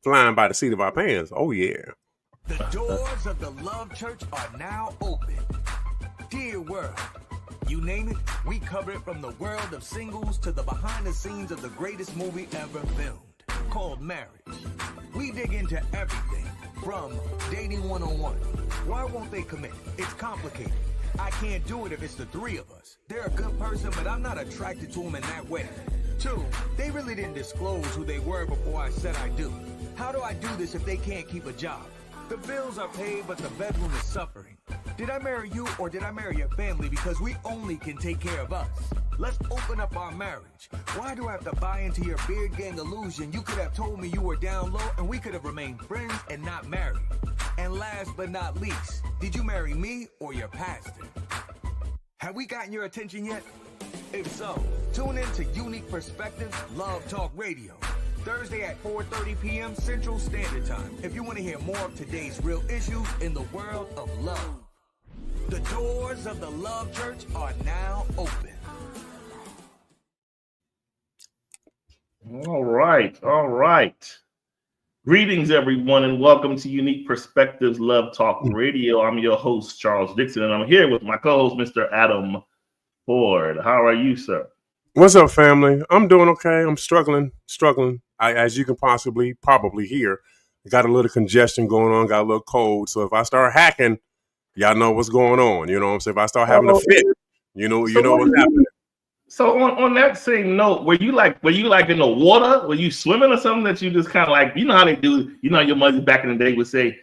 flying by the seat of our pants. Oh yeah. The doors of the Love Church are now open. Dear world, you name it, we cover it from the world of singles to the behind the scenes of the greatest movie ever filmed, called Marriage. We dig into everything from dating 101. Why won't they commit? It's complicated. I can't do it if it's the three of us. They're a good person, but I'm not attracted to them in that way. 2, they really didn't disclose who they were before I said I do. How do I do this if they can't keep a job? The bills are paid, but the bedroom is suffering. Did I marry you or did I marry your family? Because we only can take care of us. Let's open up our marriage. Why do I have to buy into your beard gang illusion? You could have told me you were down low and we could have remained friends and not married. And last but not least, did you marry me or your pastor? Have we gotten your attention yet? If so, tune in to Unique Perspectives Love Talk Radio. Thursday at 4:30 p.m. Central Standard Time. If you want to hear more of today's real issues in the world of love. The doors of the Love Church are now open. All right. Greetings, everyone, and welcome to Unique Perspectives Love Talk Radio. I'm your host, Charles Dixon, and I'm here with my co-host, Mr. Adam Ford. How are you, sir? What's up, family? I'm doing okay. I'm struggling. As you can probably hear, I got a little congestion going on, got a little cold. So if I start hacking, y'all know what's going on. You know what I'm saying? If I start having a fit, you know what's happening. So on that same note, were you like in the water? Were you swimming or something that you just kind of like, you know how they do, you know, your mother back in the day would say,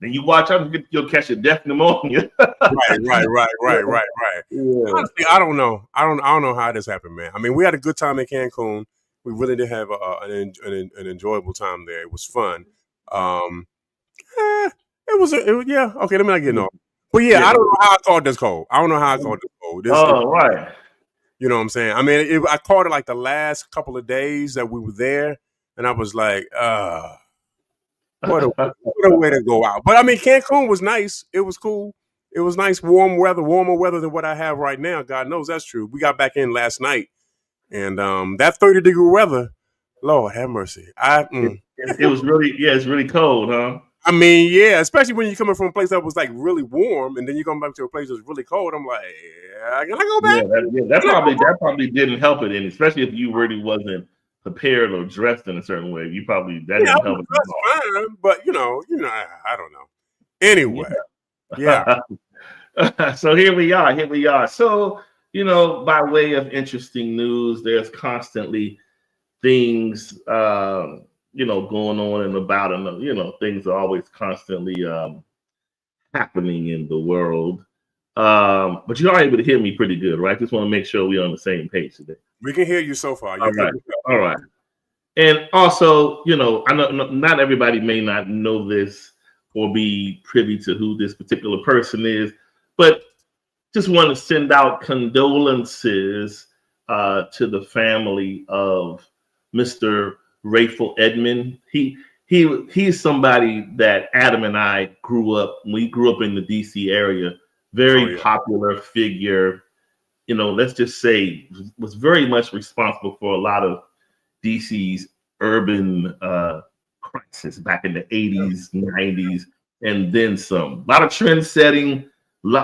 then you watch out, you'll catch a death pneumonia. Right. Yeah. Honestly, I don't know. I don't know how this happened, man. I mean, we had a good time in Cancun. We really did have an enjoyable time there. It was fun. Okay, let me not get off. But yeah, I don't know how I caught this cold. Right. You know what I'm saying? I mean, I caught it like the last couple of days that we were there, and I was like, what a way to go out. But I mean, Cancun was nice. It was cool. It was nice, warmer weather than what I have right now. God knows that's true. We got back in last night, and that 30-degree weather, Lord have mercy. It was really, it's really cold, huh? I mean, yeah, especially when you're coming from a place that was like really warm, and then you come back to a place that's really cold. I'm like, can I go back? That probably didn't help it, and especially if you really wasn't prepared or dressed in a certain way, you probably didn't help it. Fine, but you know, I don't know. Anyway, yeah. So here we are. So by way of interesting news, there's constantly things going on and about, and things are always constantly happening in the world. But you are able to hear me pretty good, right? Just want to make sure we're on the same page today. We can hear you so far. All right. And also, I know not everybody may not know this or be privy to who this particular person is, but just want to send out condolences to the family of Mr. Rayful Edmond. He's somebody that Adam and I grew up. We grew up in the DC area. Very popular figure. Let's just say was very much responsible for a lot of DC's urban crisis back in the 80s, 90s, and then some. A lot of trend setting,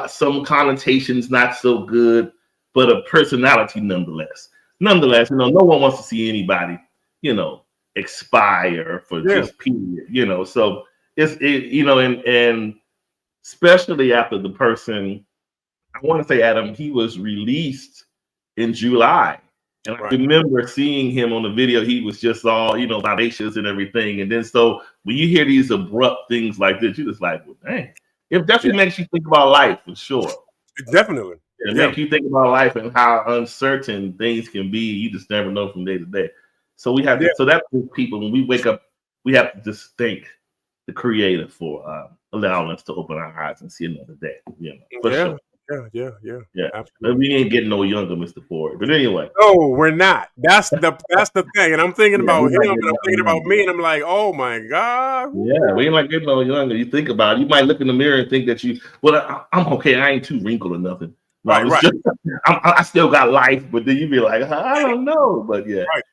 some connotations not so good, but a personality nonetheless. No one wants to see anybody, expire for just period, so and especially after the person, I want to say, Adam, he was released in July. And I remember seeing him on the video. He was just all, vivacious and everything. And then so when you hear these abrupt things like this, you're just like, well, dang. It definitely makes you think about life for sure. Definitely. It makes you think about life and how uncertain things can be. You just never know from day to day. So we have so that's people, when we wake up, we have to just thank the Creator for allowing us to open our eyes and see another day. For sure. Yeah. Absolutely. We ain't getting no younger, Mr. Ford. But anyway. No, we're not. That's the thing. And I'm thinking about him, and I'm thinking about me, and I'm like, oh my God. Yeah, we ain't like getting no younger. You think about it. You might look in the mirror and think that I'm okay. I ain't too wrinkled or nothing. Right. I still got life, but then you be like, I don't know. But yeah. Right.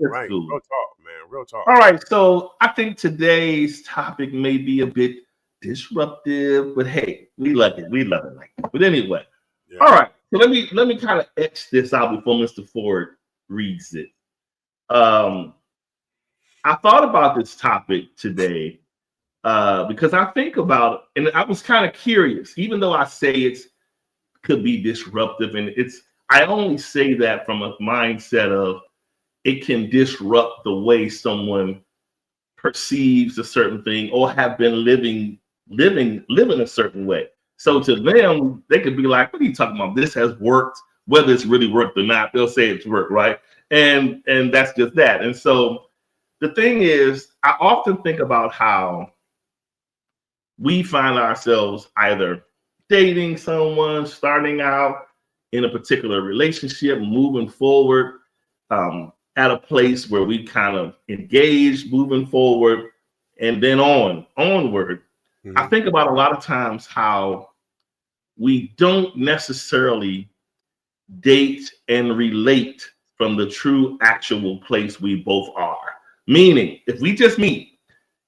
Right. cool. Real talk, man. Real talk. All right, so I think today's topic may be a bit disruptive, but hey, we love it. We love it like that. But anyway, Yeah. all right. So let me kind of X this out before Mr. Ford reads it. I thought about this topic today because I think about it, and I was kind of curious, even though I say it could be disruptive, and I only say that from a mindset of it can disrupt the way someone perceives a certain thing or have been living a certain way. So to them, they could be like, what are you talking about? This has worked, whether it's really worked or not, they'll say it's worked, right? And that's just that. And so the thing is, I often think about how we find ourselves either dating someone, starting out in a particular relationship, moving forward, at a place where we kind of engage, moving forward, and then onward. Mm-hmm. I think about a lot of times how we don't necessarily date and relate from the true actual place we both are. Meaning, if we just meet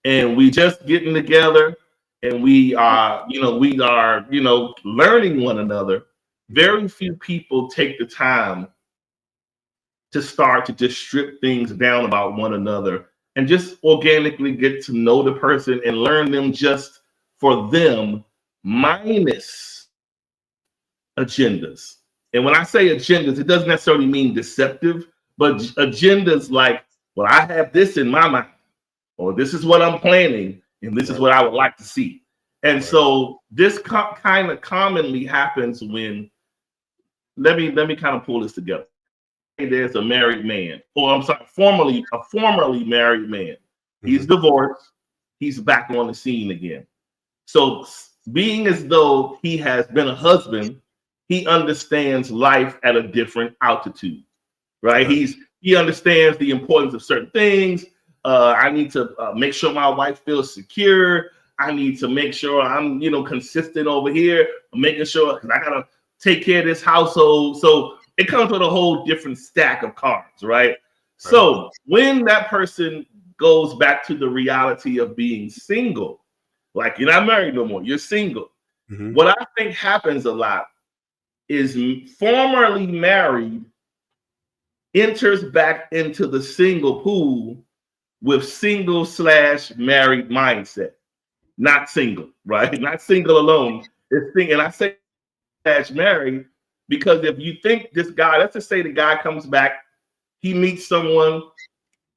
and we just getting together and we are learning one another, very few people take the time to start to just strip things down about one another and just organically get to know the person and learn them just for them, minus agendas. And when I say agendas, it doesn't necessarily mean deceptive, but agendas like, well, I have this in my mind, or this is what I'm planning, and this is what I would like to see. And so this kind of commonly happens when, let me kind of pull this together. There's a married man, or I'm sorry, a formerly married man. He's divorced. He's back on the scene again. So being as though he has been a husband, he understands life at a different altitude, right? He understands the importance of certain things. I need to make sure my wife feels secure. I need to make sure I'm, consistent over here, making sure, because I gotta take care of this household. So it comes with a whole different stack of cards, right? So when that person goes back to the reality of being single, like you're not married no more, you're single. Mm-hmm. What I think happens a lot is formerly married enters back into the single pool with single/married mindset. Not single, right? Not single alone. And I say /married because if you think this guy, let's just say the guy comes back, he meets someone,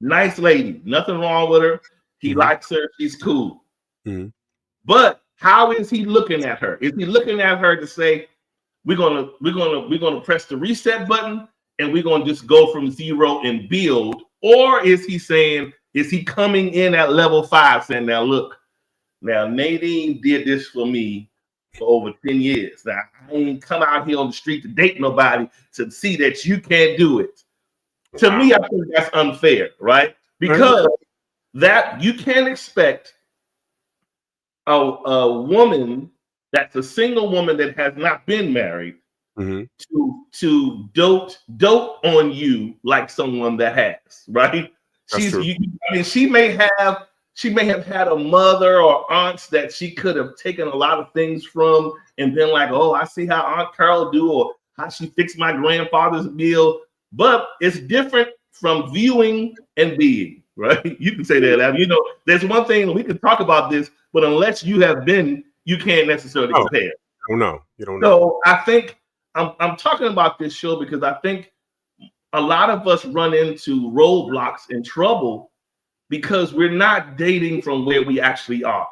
nice lady, nothing wrong with her. He likes her, she's cool. Mm-hmm. But how is he looking at her? Is he looking at her to say, we're gonna press the reset button and we're gonna just go from zero and build? Or is he coming in at level 5 saying, now look, now Nadine did this for me for over 10 years. Now I ain't come out here on the street to date nobody to see that you can't do it. To me, I think that's unfair, right? Because that you can't expect a woman that's a single woman that has not been married to dote on you like someone that has, right? She may have had a mother or aunts that she could have taken a lot of things from and been like, oh, I see how Aunt Carol do, or how she fixed my grandfather's meal. But it's different from viewing and being, right? You can say that. There's one thing, we can talk about this, but unless you have been, you can't necessarily compare. You don't know. So I think I'm talking about this show because I think a lot of us run into roadblocks and trouble because we're not dating from where we actually are.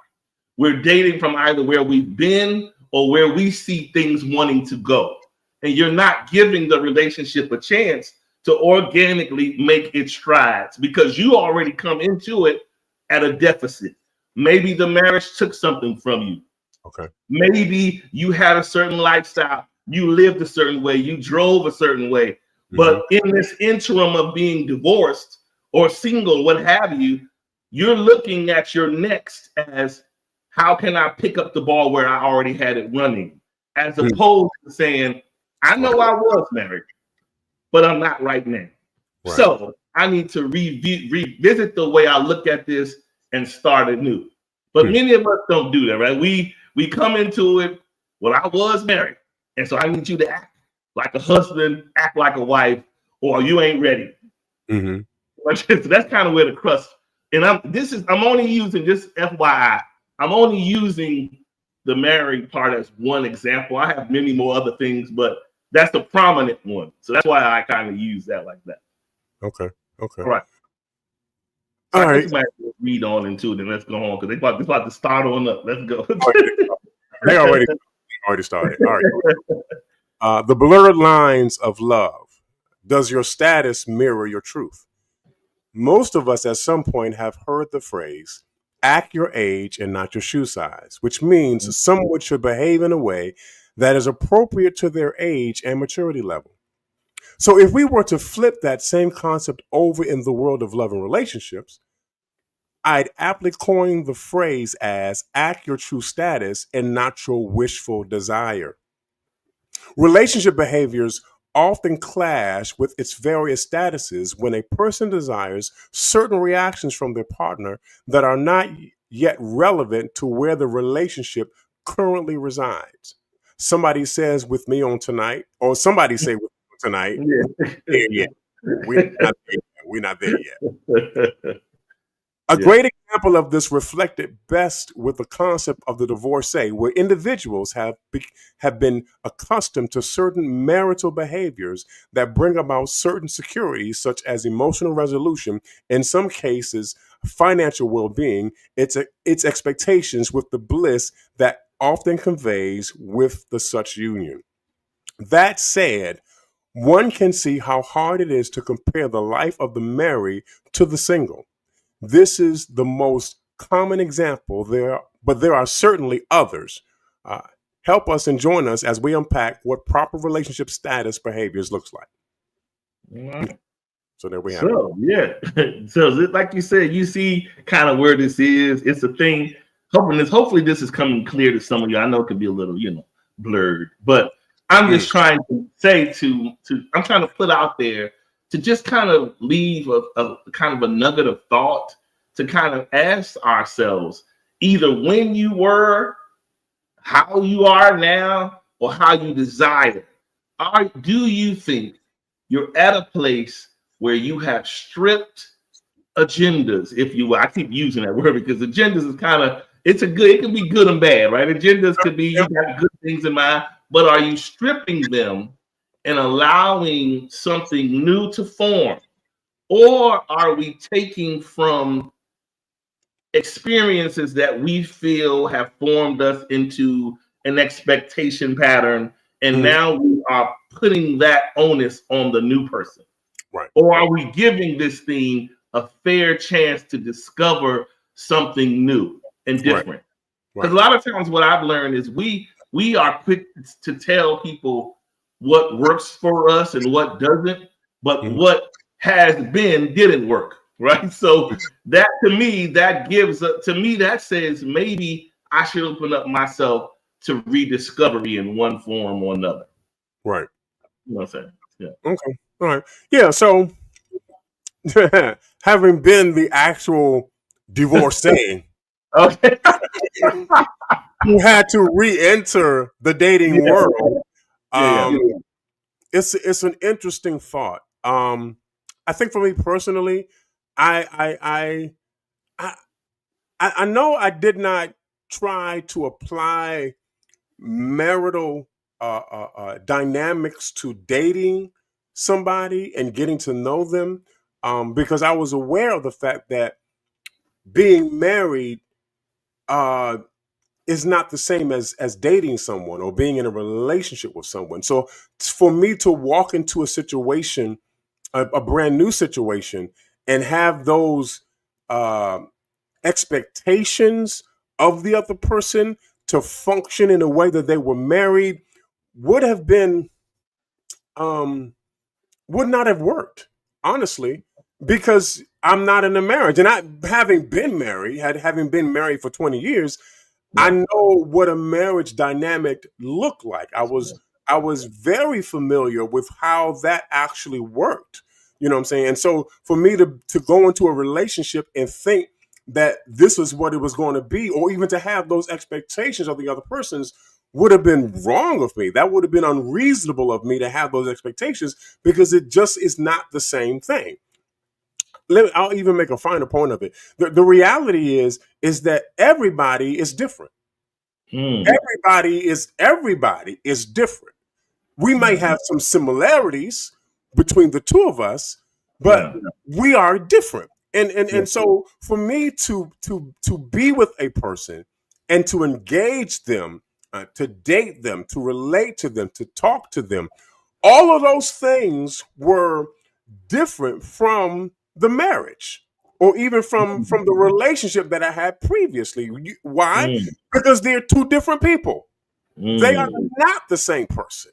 We're dating from either where we've been or where we see things wanting to go. And you're not giving the relationship a chance to organically make its strides because you already come into it at a deficit. Maybe the marriage took something from you. Okay. Maybe you had a certain lifestyle. You lived a certain way. You drove a certain way. Mm-hmm. But in this interim of being divorced or single, what have you, you're looking at your next as how can I pick up the ball where I already had it running, as opposed to saying, I know I was married, but I'm not right now. Right. So I need to revisit the way I look at this and start anew. But many of us don't do that, right? We come into it, well, I was married, and so I need you to act like a husband, act like a wife, or you ain't ready. Mm-hmm. So that's kind of where the crust. And I'm only using, just FYI, I'm only using the married part as one example. I have many more other things, but that's the prominent one. So that's why I kind of use that like that. Okay. All right. All right. Read on into it, and let's go on because they're about to start on up. Let's go. They already started. All right. The blurred lines of love. Does your status mirror your truth? Most of us at some point have heard the phrase, act your age and not your shoe size, which means someone should behave in a way that is appropriate to their age and maturity level. So if we were to flip that same concept over in the world of love and relationships, I'd aptly coin the phrase as act your true status and not your wishful desire. Relationship behaviors often clash with its various statuses when a person desires certain reactions from their partner that are not yet relevant to where the relationship currently resides. Somebody says with me on tonight, or somebody say with me on tonight, yeah. We're not there yet. A great example of this reflected best with the concept of the divorcee, where individuals have been accustomed to certain marital behaviors that bring about certain securities, such as emotional resolution, in some cases, financial well-being, its expectations with the bliss that often conveys with the such union. That said, one can see how hard it is to compare the life of the married to the single. This is the most common example but there are certainly others. Help us and join us as we unpack what proper relationship status behaviors looks like. So there we have it. So like you said, you see kind of where this is. It's a thing. Hopefully this is coming clear to some of you. I know it could be a little, blurred, but I'm just trying to say I'm trying to put out there to just kind of leave a kind of a nugget of thought to kind of ask ourselves either when you were, how you are now, or how you desire. Do you think you're at a place where you have stripped agendas, if you will? I keep using that word because agendas is kind of, it can be good and bad, right? Agendas could be, you got good things in mind, but are you stripping them and allowing something new to form? Or are we taking from experiences that we feel have formed us into an expectation pattern, and now we are putting that onus on the new person? Right. Or are we giving this thing a fair chance to discover something new and different? Because a lot of times what I've learned is we are quick to tell people what works for us and what doesn't, but what has been didn't work, right? So that to me, that says maybe I should open up myself to rediscovery in one form or another. Right. You know what I'm saying? Yeah. Okay. All right. Yeah. So having been the actual divorcee, okay, who had to re-enter the dating world. It's an interesting thought. I think for me personally, I know I did not try to apply marital dynamics to dating somebody and getting to know them, because I was aware of the fact that being married is not the same as dating someone or being in a relationship with someone. So for me to walk into a situation, a brand new situation, and have those expectations of the other person to function in a way that they were married would not have worked, honestly, because I'm not in a marriage. And having been married for 20 years, I know what a marriage dynamic looked like. I was very familiar with how that actually worked. You know what I'm saying? And so for me to go into a relationship and think that this is what it was going to be, or even to have those expectations of the other person's, would have been wrong of me. That would have been unreasonable of me to have those expectations, because it just is not the same thing. I'll even make a finer point of it. The reality is that everybody is different. Everybody is different. We may have some similarities between the two of us, but we are different. And so for me to be with a person and to engage them, to date them, to relate to them, to talk to them, all of those things were different from the marriage, or even from the relationship that I had previously. Why? Because they're two different people. They are not the same person.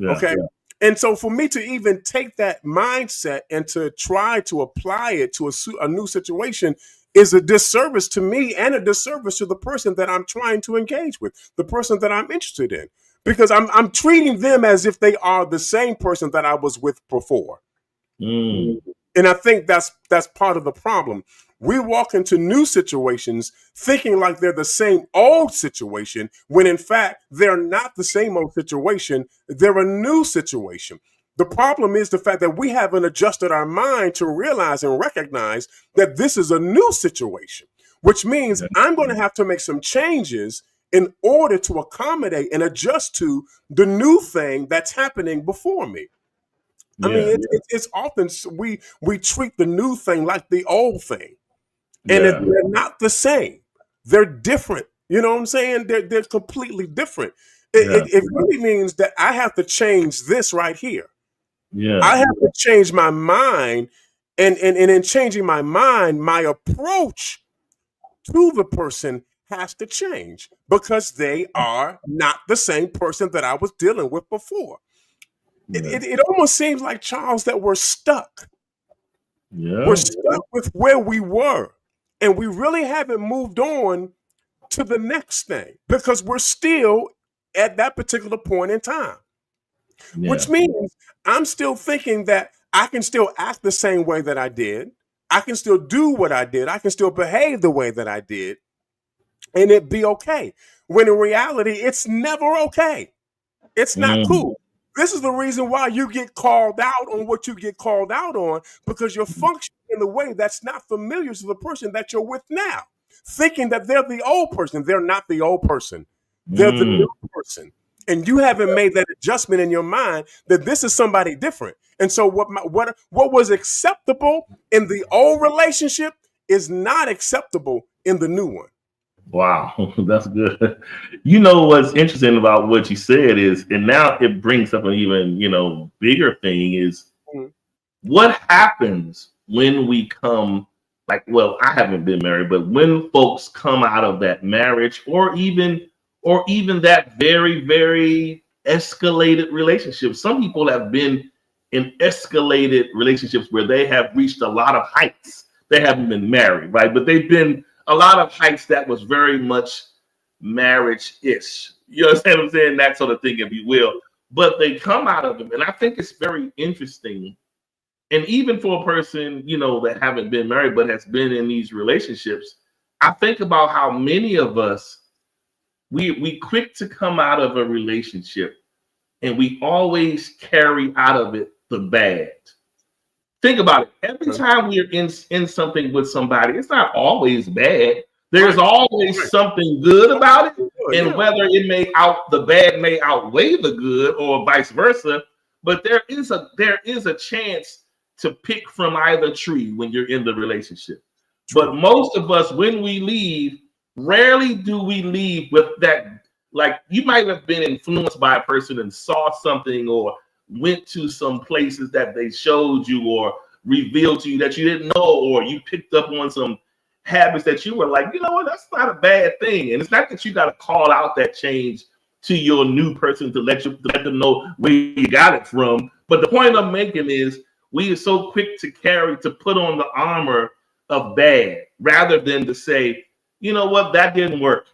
Okay. And so for me to even take that mindset and to try to apply it to a new situation is a disservice to me, and a disservice to the person that I'm trying to engage with, the person that I'm interested in, because I'm treating them as if they are the same person that I was with before. And I think that's part of the problem. We walk into new situations thinking like they're the same old situation, when in fact they're not the same old situation. They're a new situation. The problem is the fact that we haven't adjusted our mind to realize and recognize that this is a new situation, which means I'm going to have to make some changes in order to accommodate and adjust to the new thing that's happening before me. I mean, it's often we treat the new thing like the old thing, and they're not the same. They're different. You know what I'm saying? They're completely different. It really means that I have to change this right here. I have to change my mind, and in changing my mind, my approach to the person has to change, because they are not the same person that I was dealing with before. It almost seems like, Charles, that we're stuck. We're stuck with where we were, and we really haven't moved on to the next thing, because we're still at that particular point in time. Which means I'm still thinking that I can still act the same way that I did. I can still do what I did. I can still behave the way that I did, and it be okay. When in reality, it's never okay. It's not cool. This is the reason why you get called out on what you get called out on, because you're functioning in a way that's not familiar to the person that you're with now, thinking that they're the old person. They're not the old person. They're the new person. And you haven't made that adjustment in your mind that this is somebody different. And so what was acceptable in the old relationship is not acceptable in the new one. Wow, that's good. You know what's interesting about what you said is, and now it brings up an even bigger thing, is what happens when we come, like, well, I haven't been married, but when folks come out of that marriage, or even that very, very escalated relationship. Some people have been in escalated relationships where they have reached a lot of heights. They haven't been married, right? But they've been a lot of heights that was very much marriage-ish. You understand what I'm saying? That sort of thing, if you will. But they come out of them. And I think it's very interesting. And even for a person, that haven't been married but has been in these relationships, I think about how many of us, we quick to come out of a relationship, and we always carry out of it the bad. Think about it. Every time we're in something with somebody, it's not always bad. There's always something good about it, and whether the bad may outweigh the good, or vice versa. But there is a chance to pick from either tree when you're in the relationship. But most of us, when we leave, rarely do we leave with that. Like, you might have been influenced by a person and saw something, or went to some places that they showed you or revealed to you that you didn't know, or you picked up on some habits that you were like, you know what, that's not a bad thing. And it's not that you got to call out that change to your new person to let them know where you got it from. But the point I'm making is, we are so quick to put on the armor of bad, rather than to say, you know what, that didn't work.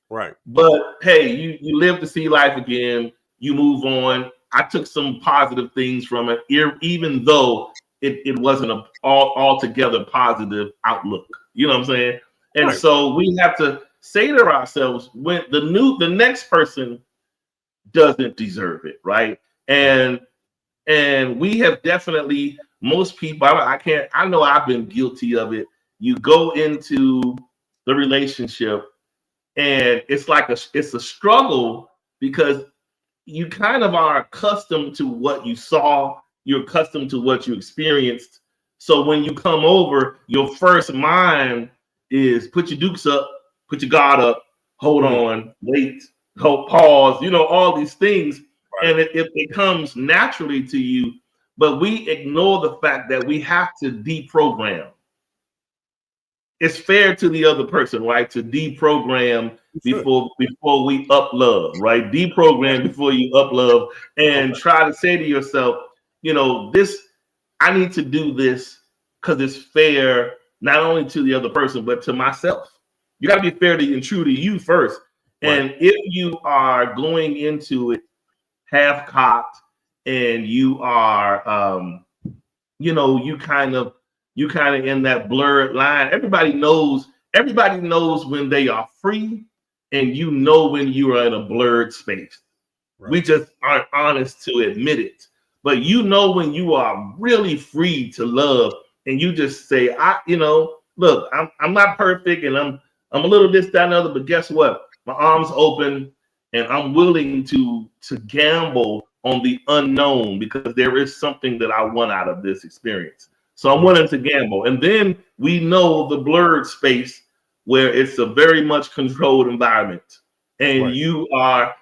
Right. But hey, you live to see life again. You move on. I took some positive things from it, even though it wasn't a altogether positive outlook. You know what I'm saying? And Right. so we have to say to ourselves when the next person doesn't deserve it, right? And we have definitely, most people, I know I've been guilty of it. You go into the relationship and it's a struggle because you kind of are accustomed to what you saw, you're accustomed to what you experienced. So when you come over, your first mind is put your dukes up, put your guard up, hold on, wait, hold, pause, all these things. Right. And it comes naturally to you, but we ignore the fact that we have to deprogram. It's fair to the other person, right? To deprogram before we up love, right? Deprogram before you up love, and try to say to yourself, I need to do this because it's fair not only to the other person but to myself. You got to be fair and true to you first. Right. And if you are going into it half-cocked and you are, you kind of in that blurred line. Everybody knows when they are free, and when you are in a blurred space. Right. We just aren't honest to admit it. But when you are really free to love, and you just say, look, I'm not perfect, and I'm a little this, that, and other, but guess what? My arms open, and I'm willing to gamble on the unknown because there is something that I want out of this experience. So I'm willing to gamble. And then we know the blurred space where it's a very much controlled environment. And right. You are,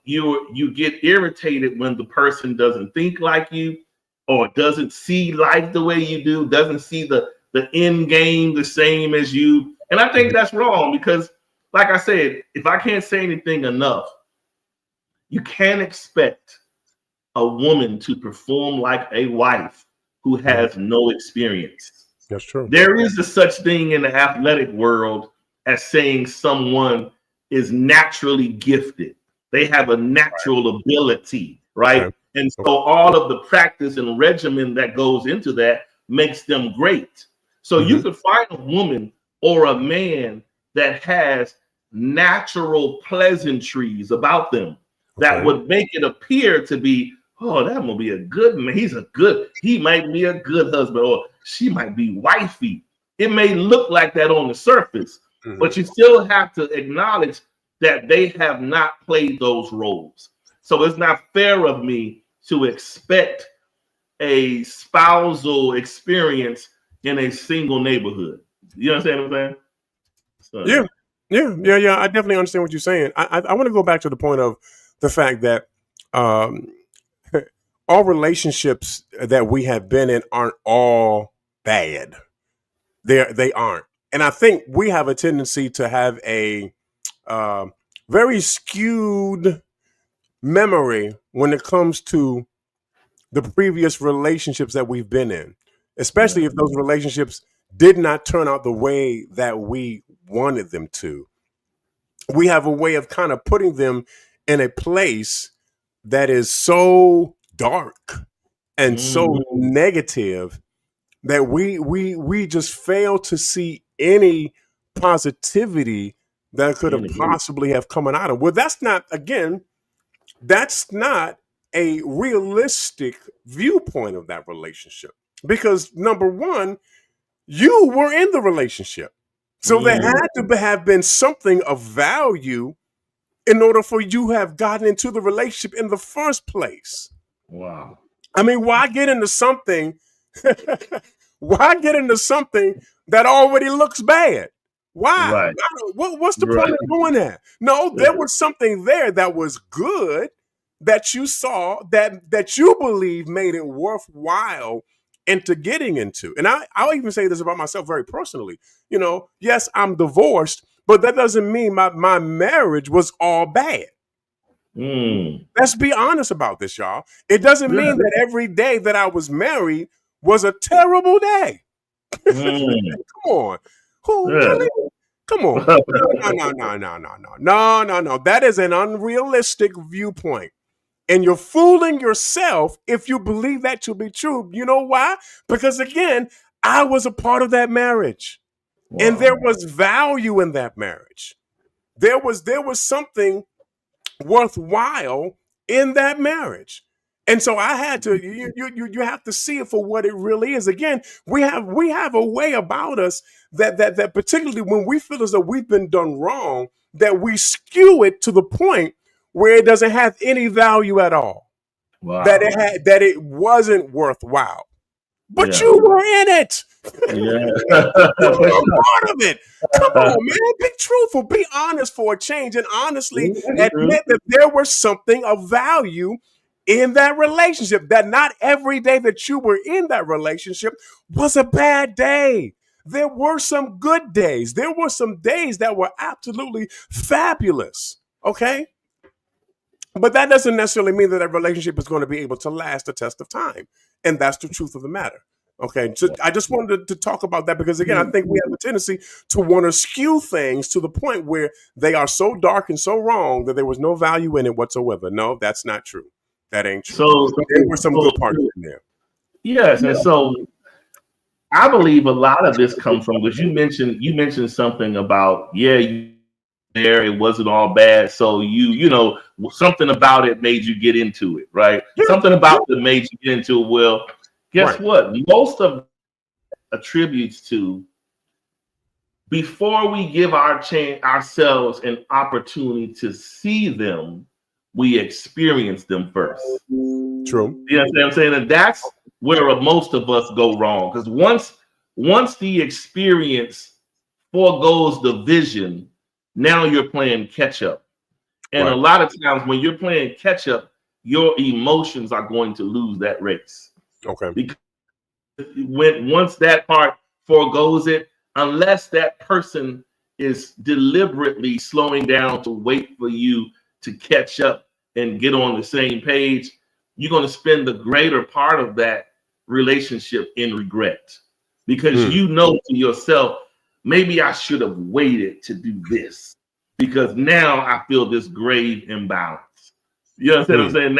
you get irritated when the person doesn't think like you or doesn't see life the way you do, doesn't see the end game the same as you. And I think that's wrong because, like I said, if I can't say anything enough, you can't expect a woman to perform like a wife who has no experience. That's true. There is a such thing in the athletic world as saying someone is naturally gifted. They have a natural ability, right? Okay. And so all of the practice and regimen that goes into that makes them great. So you could find a woman or a man that has natural pleasantries about them that would make it appear to be, oh, that will be a good man. He might be a good husband, or she might be wifey. It may look like that on the surface, but you still have to acknowledge that they have not played those roles. So it's not fair of me to expect a spousal experience in a single neighborhood. You understand what I'm saying? So. Yeah. I definitely understand what you're saying. I want to go back to the point of the fact that all relationships that we have been in aren't all bad. They aren't. And I think we have a tendency to have a very skewed memory when it comes to the previous relationships that we've been in, especially if those relationships did not turn out the way that we wanted them to. We have a way of kind of putting them in a place that is so dark and so negative that we just fail to see any positivity that could have possibly have come out of. Well, that's not a realistic viewpoint of that relationship, because number one, you were in the relationship. So there had to have been something of value in order for you to have gotten into the relationship in the first place. Wow. I mean, why get into something? Why get into something that already looks bad? Why? Right. What's the point of doing that? No, there was something there that was good that you saw that you believe made it worthwhile into getting into. And I'll even say this about myself very personally. Yes, I'm divorced, but that doesn't mean my marriage was all bad. Let's be honest about this, y'all. It doesn't mean that every day that I was married was a terrible day. Come on. Really? Come on. No. That is an unrealistic viewpoint. And you're fooling yourself if you believe that to be true. You know why? Because again, I was a part of that marriage. Wow. And there was value in that marriage. There was something worthwhile in that marriage. And so I had to you have to see it for what it really is. Again, we have a way about us that particularly when we feel as though we've been done wrong, that we skew it to the point where it doesn't have any value at all. Wow. That it wasn't worthwhile. But Yeah. you were in it. Yeah. You were a part of it. Come on, man. Be truthful. Be honest for a change. And honestly admit that there was something of value in that relationship. That not every day that you were in that relationship was a bad day. There were some good days. There were some days that were absolutely fabulous. Okay? But that doesn't necessarily mean that a relationship is going to be able to last the test of time. And that's the truth of the matter. Okay. So I just wanted to talk about that because, again, I think we have a tendency to want to skew things to the point where they are so dark and so wrong that there was no value in it whatsoever. No, that's not true. That ain't true. So there were some good parts in there. Yes. And so I believe a lot of this comes from, because you mentioned something about, there it wasn't all bad, so you know something about it made you get into it, right? Something about it made you get into it. Well, guess what? Most of attributes to, before we give ourselves an opportunity to see them, we experience them first. True. You know what I'm saying? And that's where most of us go wrong, because once the experience foregoes the vision, now you're playing catch up. And a lot of times when you're playing catch up, your emotions are going to lose that race. Okay. Because once that part foregoes it, unless that person is deliberately slowing down to wait for you to catch up and get on the same page, you're going to spend the greater part of that relationship in regret. Because you know to yourself, maybe I should have waited to do this, because now I feel this grave imbalance. You know what I'm saying?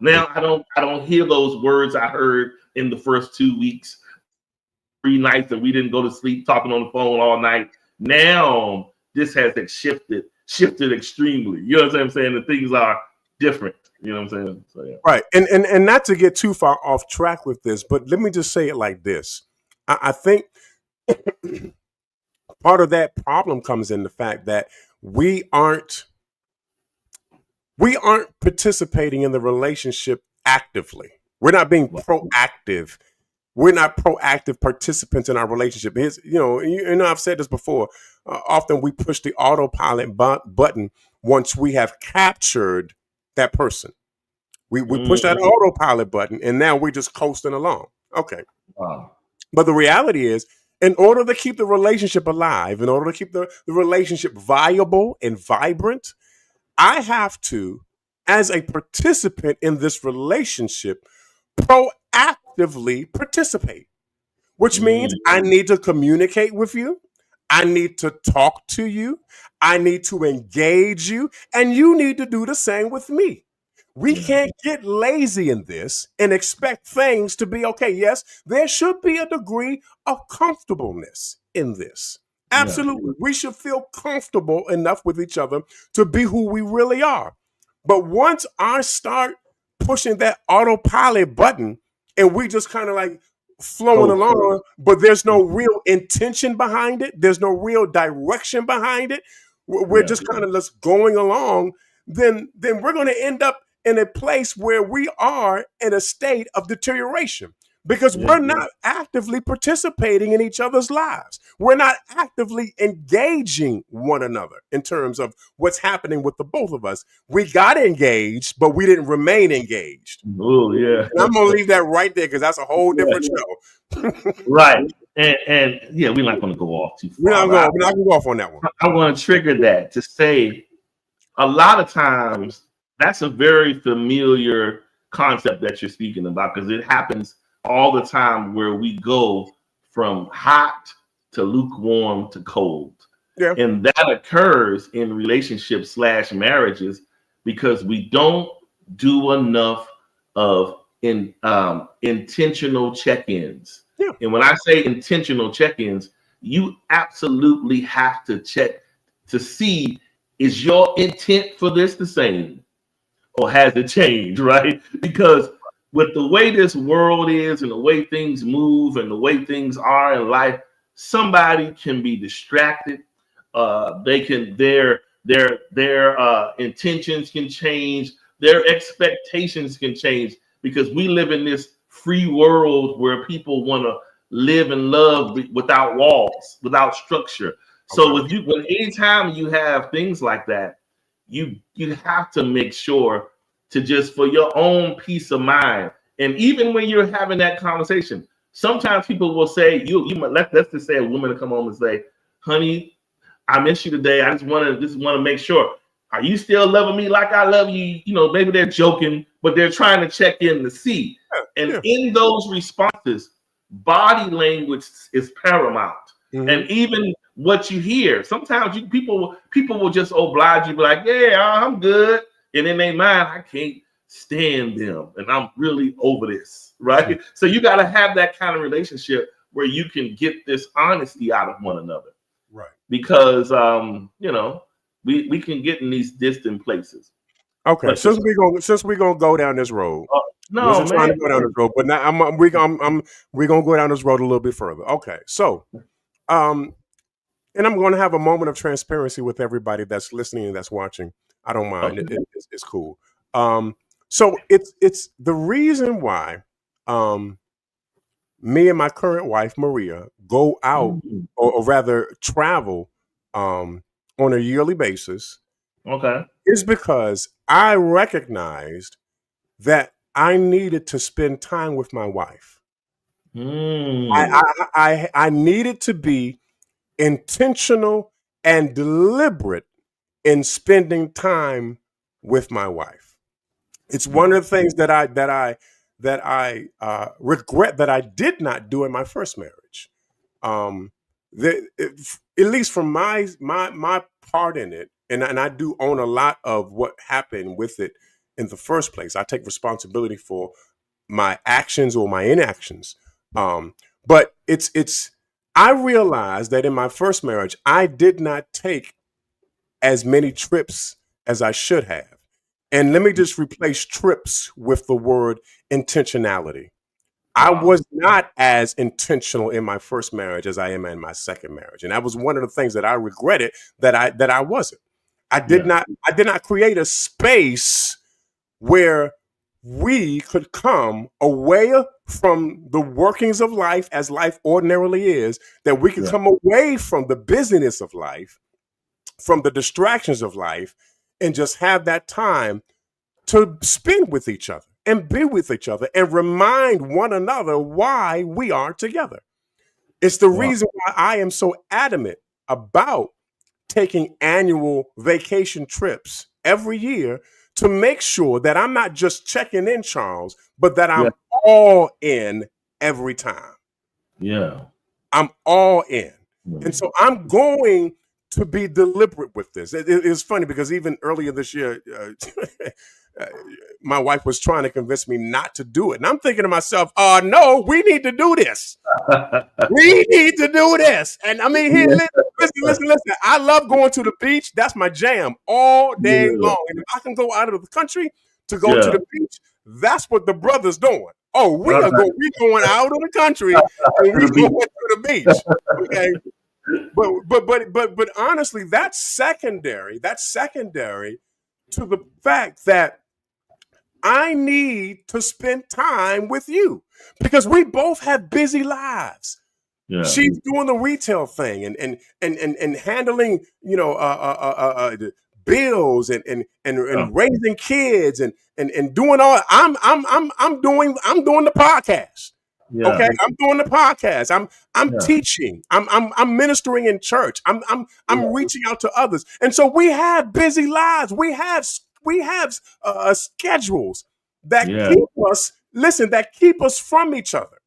Now I don't hear those words I heard in the first 2 weeks, 3 nights that we didn't go to sleep talking on the phone all night. Now this has shifted extremely. You know what I'm saying? The things are different. You know what I'm saying? So, yeah. Right. And not to get too far off track with this, but let me just say it like this. I think part of that problem comes in the fact that we aren't participating in the relationship actively. We're not being proactive. We're not proactive participants in our relationship. I've said this before. Often we push the autopilot button once we have captured that person. We push that autopilot button, and now we're just coasting along. Okay. Wow. But the reality is, in order to keep the relationship alive, in order to keep the relationship viable and vibrant, I have to, as a participant in this relationship, proactively participate, which means I need to communicate with you. I need to talk to you. I need to engage you, and you need to do the same with me. We can't get lazy in this and expect things to be okay. Yes, there should be a degree of comfortableness in this. Absolutely. We should feel comfortable enough with each other to be who we really are. But once I start pushing that autopilot button and we just kind of like flowing along, but there's no real intention behind it, there's no real direction behind it, we're just kind of just going along, then we're going to end up in a place where we are in a state of deterioration because we're not actively participating in each other's lives. We're not actively engaging one another in terms of what's happening with the both of us. We got engaged, but we didn't remain engaged. Oh, yeah. And I'm going to leave that right there because that's a whole different show. Right. And we're not going to go off too far. We're not going to go off on that one. I want to trigger that to say a lot of times that's a very familiar concept that you're speaking about, because it happens all the time where we go from hot to lukewarm to cold. Yeah. And that occurs in relationships / marriages because we don't do enough of intentional check-ins. Yeah. And when I say intentional check-ins, you absolutely have to check to see, is your intent for this the same or has it changed, right? Because with the way this world is and the way things move and the way things are in life, somebody can be distracted. They can their intentions can change, their expectations can change, because we live in this free world where people want to live and love without walls, without structure. So Okay. when anytime you have things like that, you have to make sure to just, for your own peace of mind. And even when you're having that conversation, sometimes people will say, let's just say a woman to come home and say, honey, I miss you today. I just want to make sure, are you still loving me like I love you? You know, maybe they're joking, but they're trying to check in to see. And in those responses, body language is paramount. Mm-hmm. And even what you hear, sometimes people will just oblige you, be like, yeah, I'm good. And in their mind, I can't stand them, and I'm really over this, right? Mm-hmm. So you got to have that kind of relationship where you can get this honesty out of one another, right? Because we can get in these distant places. Okay, but since we're gonna go down this road, no, man, trying to go down this road, but now we're gonna go down this road a little bit further. Okay, so and I'm going to have a moment of transparency with everybody that's listening and that's watching. I don't mind. Okay. It's cool. So it's the reason why me and my current wife Maria go out, or rather travel, on a yearly basis. Okay, is because I recognized that I needed to spend time with my wife. I needed to be intentional and deliberate in spending time with my wife. It's one of the things that I regret that I did not do in my first marriage. At least from my part in it, and I do own a lot of what happened with it in the first place. I take responsibility for my actions or my inactions. But I realized that in my first marriage, I did not take as many trips as I should have. And let me just replace trips with the word intentionality. I was not as intentional in my first marriage as I am in my second marriage. And that was one of the things that I regretted that I wasn't. I did not create a space where we could come away from the workings of life as life ordinarily is, that we could come away from the busyness of life, from the distractions of life, and just have that time to spend with each other and be with each other and remind one another why we are together. It's the reason why I am so adamant about taking annual vacation trips every year, to make sure that I'm not just checking in, Charles, but that I'm all in every time. Yeah. I'm all in. And so I'm going to be deliberate with this. It's funny because even earlier this year, my wife was trying to convince me not to do it. And I'm thinking to myself, no, we need to do this. We need to do this. And I mean, listen. I love going to the beach. That's my jam all day long. And if I can go out of the country to go to the beach, that's what the brother's doing. Oh, we're going out of the country and we're going to the beach. Okay. But honestly, that's secondary. That's secondary to the fact that I need to spend time with you, because we both have busy lives. Yeah. She's doing the retail thing and handling, bills and raising kids and doing all. I'm doing the podcast. Yeah. Okay, I'm doing the podcast. I'm teaching. I'm ministering in church. I'm reaching out to others, and so we have busy lives. We have schedules that keep us from each other.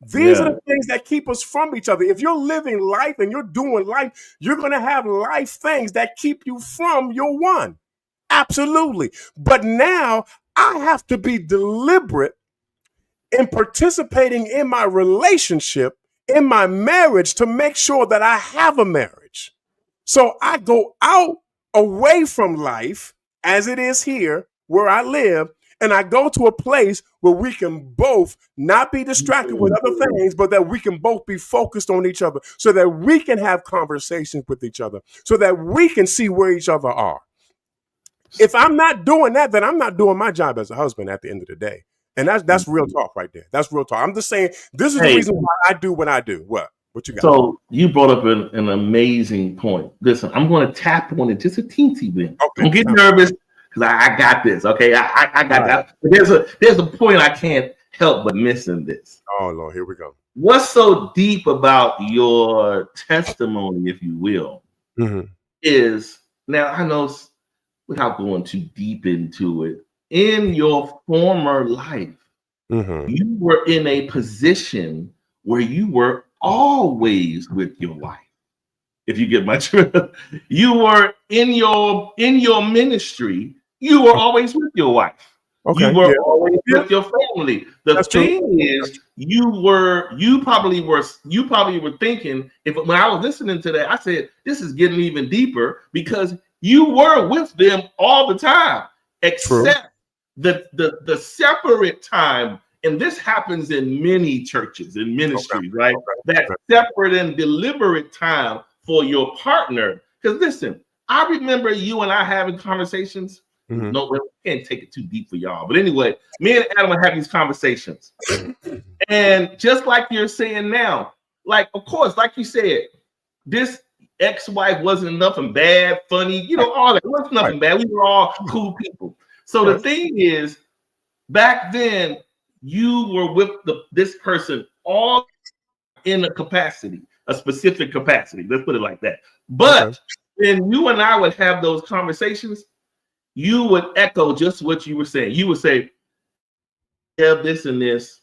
These are the things that keep us from each other. If you're living life and you're doing life, you're going to have life things that keep you from your one. Absolutely. But now I have to be deliberate in participating in my relationship, in my marriage, to make sure that I have a marriage. So I go out away from life as it is here where I live, and I go to a place where we can both not be distracted with other things, but that we can both be focused on each other so that we can have conversations with each other, so that we can see where each other are. If I'm not doing that, then I'm not doing my job as a husband at the end of the day. And that's real talk right there. That's real talk. I'm just saying this is the reason why I do what I do. What you got? So you brought up an amazing point. Listen, I'm going to tap on it just a teensy bit. Okay. Don't get nervous because I got this. Okay, I got that. But there's a point I can't help but missing this. Oh Lord, here we go. What's so deep about your testimony, if you will, is now I know without going too deep into it. In your former life, you were in a position where you were always with your wife. If you get my drift, you were in your ministry. You were always with your wife. Okay. You were always with your family. The thing is, you probably were thinking. When I was listening to that, I said, "This is getting even deeper," because you were with them all the time, except the separate time, and this happens in many churches and ministries, right? That separate and deliberate time for your partner. Because listen, I remember you and I having conversations. No, we can't take it too deep for y'all. But anyway, me and Adam are having these conversations. And just like you're saying now, like, of course, like you said, this ex-wife wasn't nothing bad, funny, all that. It wasn't nothing bad. We were all cool people. So the thing is, back then, you were with this person all in a specific capacity. Let's put it like that. But when you and I would have those conversations, you would echo just what you were saying. You would say, "Yeah, this and this,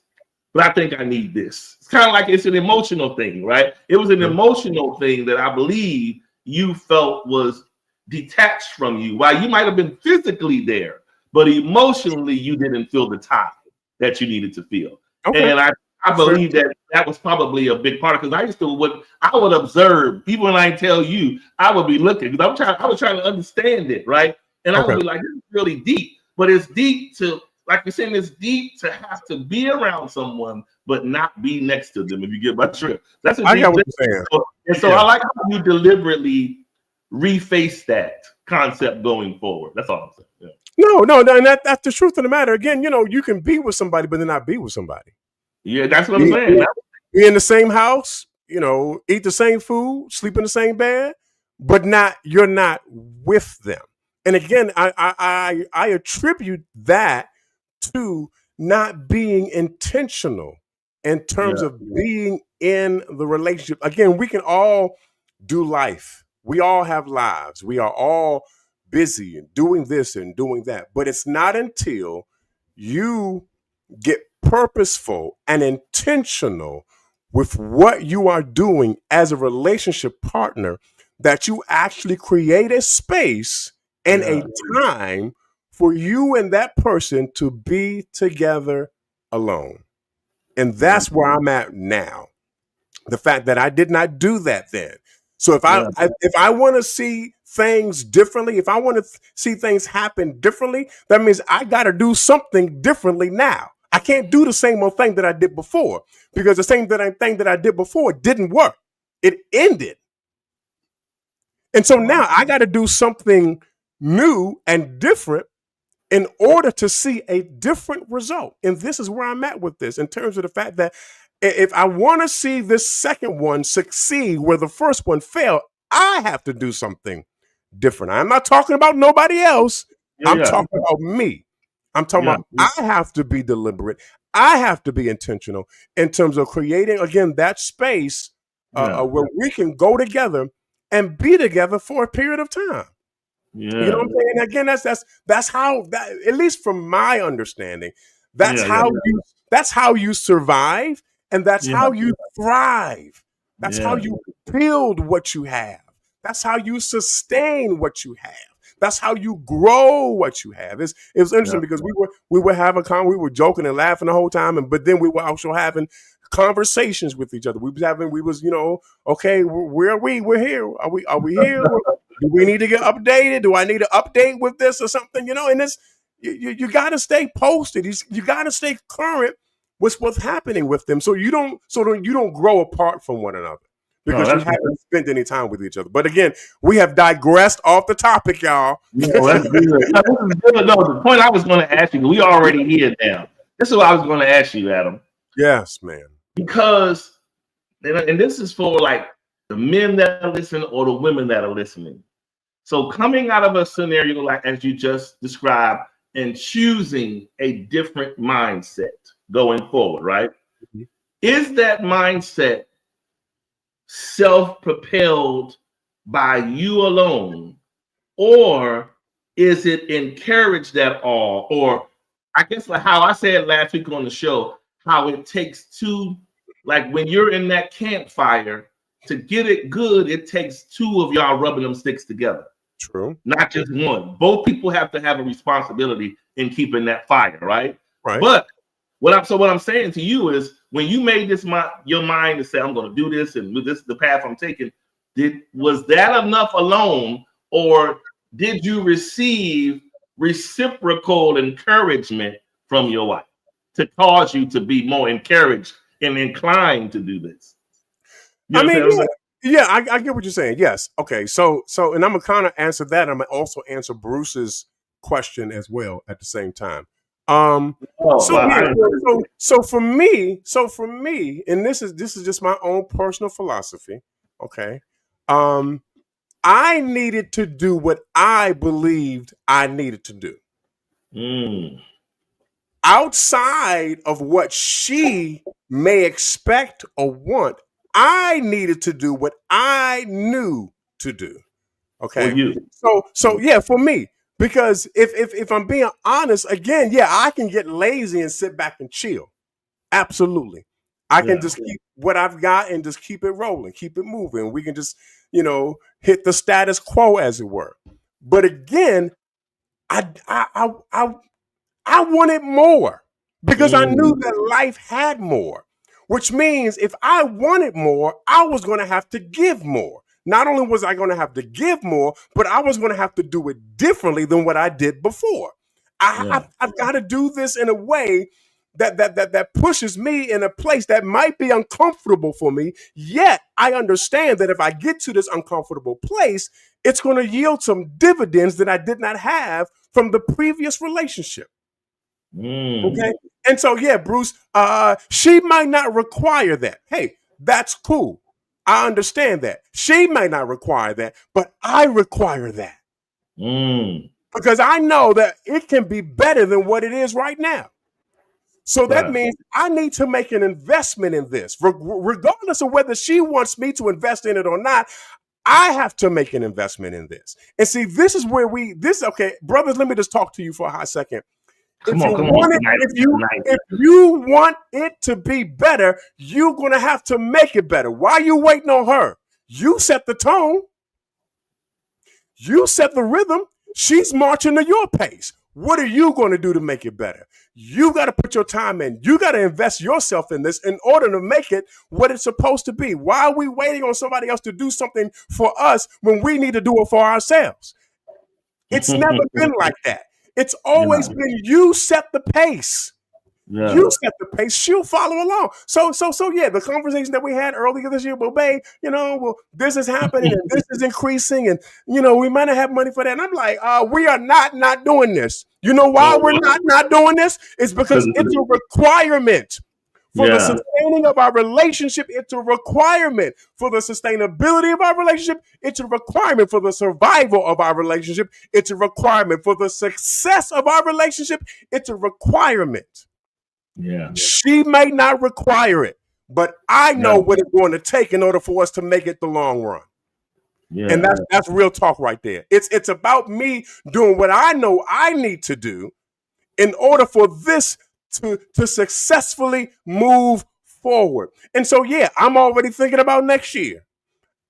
but I think I need this." It's kind of like it's an emotional thing, right? It was an emotional thing that I believe you felt was detached from you. While you might have been physically there, but emotionally, you didn't feel the tie that you needed to feel. And I believe that was probably a big part, because I would observe, even when I tell you, I would be looking, because I was trying to understand it, right? And I would be like, "This is really deep," but it's deep to, like you're saying, it's deep to have to be around someone but not be next to them. If you get my drift, that's a deep thing. And so I like how you deliberately reface that concept going forward. That's all I'm saying. Yeah. No, and that's the truth of the matter. Again, you can be with somebody, but then not be with somebody. Yeah, that's what I'm saying. Be in the same house, eat the same food, sleep in the same bed, but you're not with them. And again, I attribute that to not being intentional in terms of being in the relationship. Again, we can all do life. We all have lives. We are all busy and doing this and doing that. But it's not until you get purposeful and intentional with what you are doing as a relationship partner that you actually create a space and a time for you and that person to be together alone. And that's where I'm at now. The fact that I did not do that then. So if I want to see things differently, if I want to see things happen differently, that means I got to do something differently now. I can't do the same old thing that I did before, because the same thing that I did before didn't work. It ended. And so now I got to do something new and different in order to see a different result. And this is where I'm at with this, in terms of the fact that if I want to see this second one succeed where the first one failed, I have to do something different. I'm not talking about nobody else. I'm talking about me. I'm talking about I have to be deliberate. I have to be intentional in terms of creating, again, that space where we can go together and be together for a period of time. You know what I'm saying? Again, that's how that, at least from my understanding, that's how you survive, and that's how you thrive. That's how you build what you have. That's how you sustain what you have. That's how you grow what you have. It was interesting because we were having we were joking and laughing the whole time, but then we were also having conversations with each other. We was okay, where are we? We're here. Are we here? Do we need to get updated? Do I need to update with this or something? And this you got to stay posted. You got to stay current with what's happening with them, so you don't grow apart from one another because you haven't spent any time with each other. But again, we have digressed off the topic, y'all. No, that's good. No, the point I was going to ask you, we already here now. This is what I was going to ask you, Adam. Yes, man. Because, and this is for like the men that are listening or the women that are listening. So coming out of a scenario like as you just described and choosing a different mindset going forward, right? Mm-hmm. Is that mindset self-propelled by you alone, or is it encouraged at all? Or I guess like how I said last week on the show, how it takes two, like when you're in that campfire, to get it good, it takes two of y'all rubbing them sticks together. True. Not just one. Both people have to have a responsibility in keeping that fire, right? Right. But what I'm saying to you is, when you made this your mind to say, I'm going to do this and this is the path I'm taking, was that enough alone, or did you receive reciprocal encouragement from your wife to cause you to be more encouraged and inclined to do this? I get what you're saying. Yes. Okay. So, and I'm gonna kind of answer that. I'm gonna also answer Bruce's question as well at the same time. So for me, and this is just my own personal philosophy. Okay. I needed to do what I believed I needed to do. Outside of what she may expect or want, I needed to do what I knew to do. Okay. So yeah, for me, because if I'm being honest, again, yeah, I can get lazy and sit back and chill. Absolutely. I can just keep what I've got and just keep it rolling, keep it moving. We can just, hit the status quo, as it were. But again, I wanted more because I knew that life had more, which means if I wanted more, I was going to have to give more. Not only was I going to have to give more, but I was going to have to do it differently than what I did before. I've got to do this in a way that pushes me in a place that might be uncomfortable for me. Yet I understand that if I get to this uncomfortable place, it's going to yield some dividends that I did not have from the previous relationship. Okay. And so, yeah, Bruce, she might not require that. Hey, that's cool. I understand that. She may not require that, but I require that. Because I know that it can be better than what it is right now. So that means I need to make an investment in this. Regardless of whether she wants me to invest in it or not, I have to make an investment in this. And see, this is where okay, brothers, let me just talk to you for a hot second. If you want it to be better, you're going to have to make it better. Why are you waiting on her? You set the tone. You set the rhythm. She's marching to your pace. What are you going to do to make it better? You got to put your time in. You got to invest yourself in this in order to make it what it's supposed to be. Why are we waiting on somebody else to do something for us when we need to do it for ourselves? It's never been like that. It's always been you set the pace. Yeah. You set the pace, she'll follow along. So yeah, the conversation that we had earlier this year, well, babe, this is happening and this is increasing, and we might not have money for that. And I'm like, we are not doing this. You know why we're not doing this? It's because it's a requirement for the sustaining of our relationship. It's a requirement for the sustainability of our relationship. It's a requirement for the survival of our relationship. It's a requirement for the success of our relationship. It's a requirement. Yeah. She may not require it, but I know what it's going to take in order for us to make it the long run. Yeah. And that's real talk right there. It's about me doing what I know I need to do in order for this to successfully move forward. And so, yeah, I'm already thinking about next year.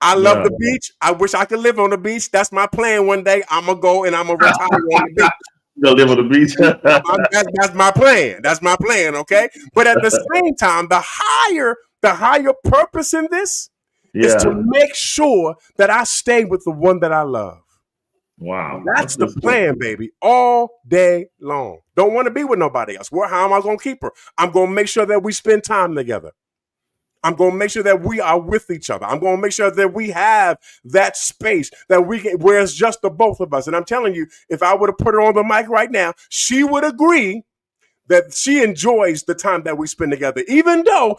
I love the beach. I wish I could live on the beach. That's my plan one day. I'm going to go and I'm going to retire on the beach. You'll live on the beach. That's my plan. That's my plan, okay? But at the same time, the higher purpose in this is to make sure that I stay with the one that I love. Wow. That's the plan, baby, all day long. Don't want to be with nobody else. How am I going to keep her? I'm going to make sure that we spend time together. I'm going to make sure that we are with each other. I'm going to make sure that we have that space that we can, where it's just the both of us. And I'm telling you, if I would have put her on the mic right now, she would agree that she enjoys the time that we spend together, even though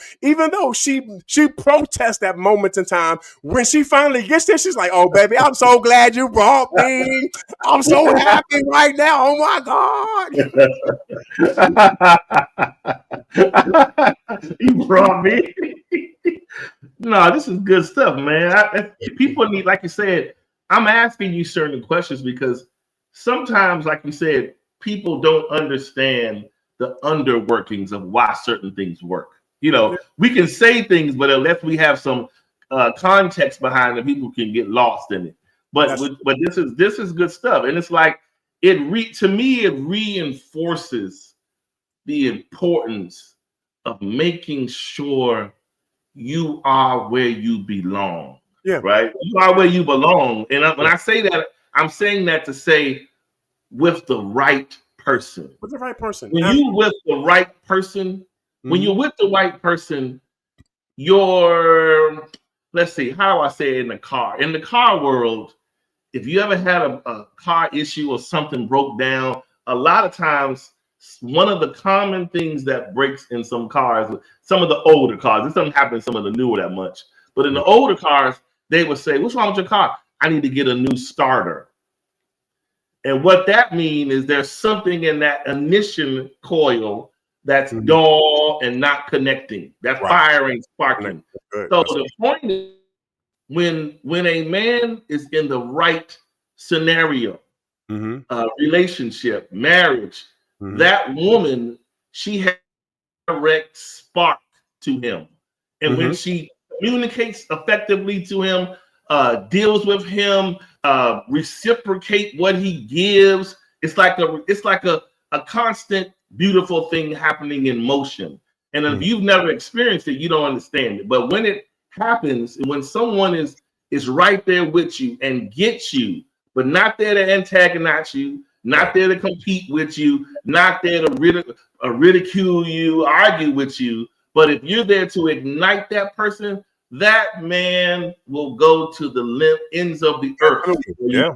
she protests at moments in time. When she finally gets there, she's like, "Oh, baby, I'm so glad you brought me. I'm so happy right now. Oh my God, you brought me." No, this is good stuff, man. People need, like you said, I'm asking you certain questions because sometimes, like you said, people don't understand the underworkings of why certain things work. We can say things, but unless we have some context behind it, people can get lost in it. But this is good stuff, and it's like to me it reinforces the importance of making sure you are where you belong. Yeah, right. You are where you belong, and when I say that, I'm saying that to say with the right person. With the right person. When you with the right person, when you're with the right person, let's see, how do I say it in the car? In the car world, if you ever had a car issue or something broke down, a lot of times one of the common things that breaks in some cars, some of the older cars, this doesn't happen in some of the newer that much, but in the older cars, they would say, "What's wrong with your car?" "I need to get a new starter." And what that means is there's something in that ignition coil that's dull and not connecting. That's firing, sparking. So the point is, when a man is in the right scenario, relationship, marriage, that woman, she has a direct spark to him. And when she communicates effectively to him, deals with him, reciprocate what he gives. It's like a constant, beautiful thing happening in motion. And if you've never experienced it, you don't understand it. But when it happens, when someone is right there with you and gets you, but not there to antagonize you, not there to compete with you, not there to ridicule you, argue with you, but if you're there to ignite that person, that man will go to the ends of the earth. Yeah.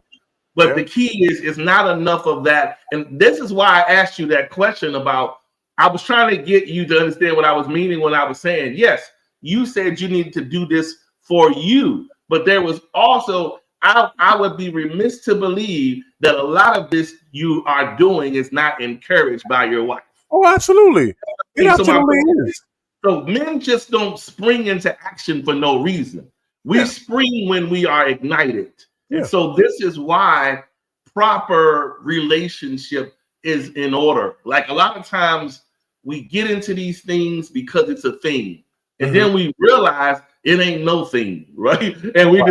But the key is, it's not enough of that. And this is why I asked you that question about, I was trying to get you to understand what I was meaning when I was saying, yes, you said you needed to do this for you. But there was also, I would be remiss to believe that a lot of this you are doing is not encouraged by your wife. Oh, absolutely. It absolutely is. So men just don't spring into action for no reason. We spring when we are ignited. Yeah. And so this is why proper relationship is in order. Like a lot of times we get into these things because it's a thing. And then we realize it ain't no thing, right? And we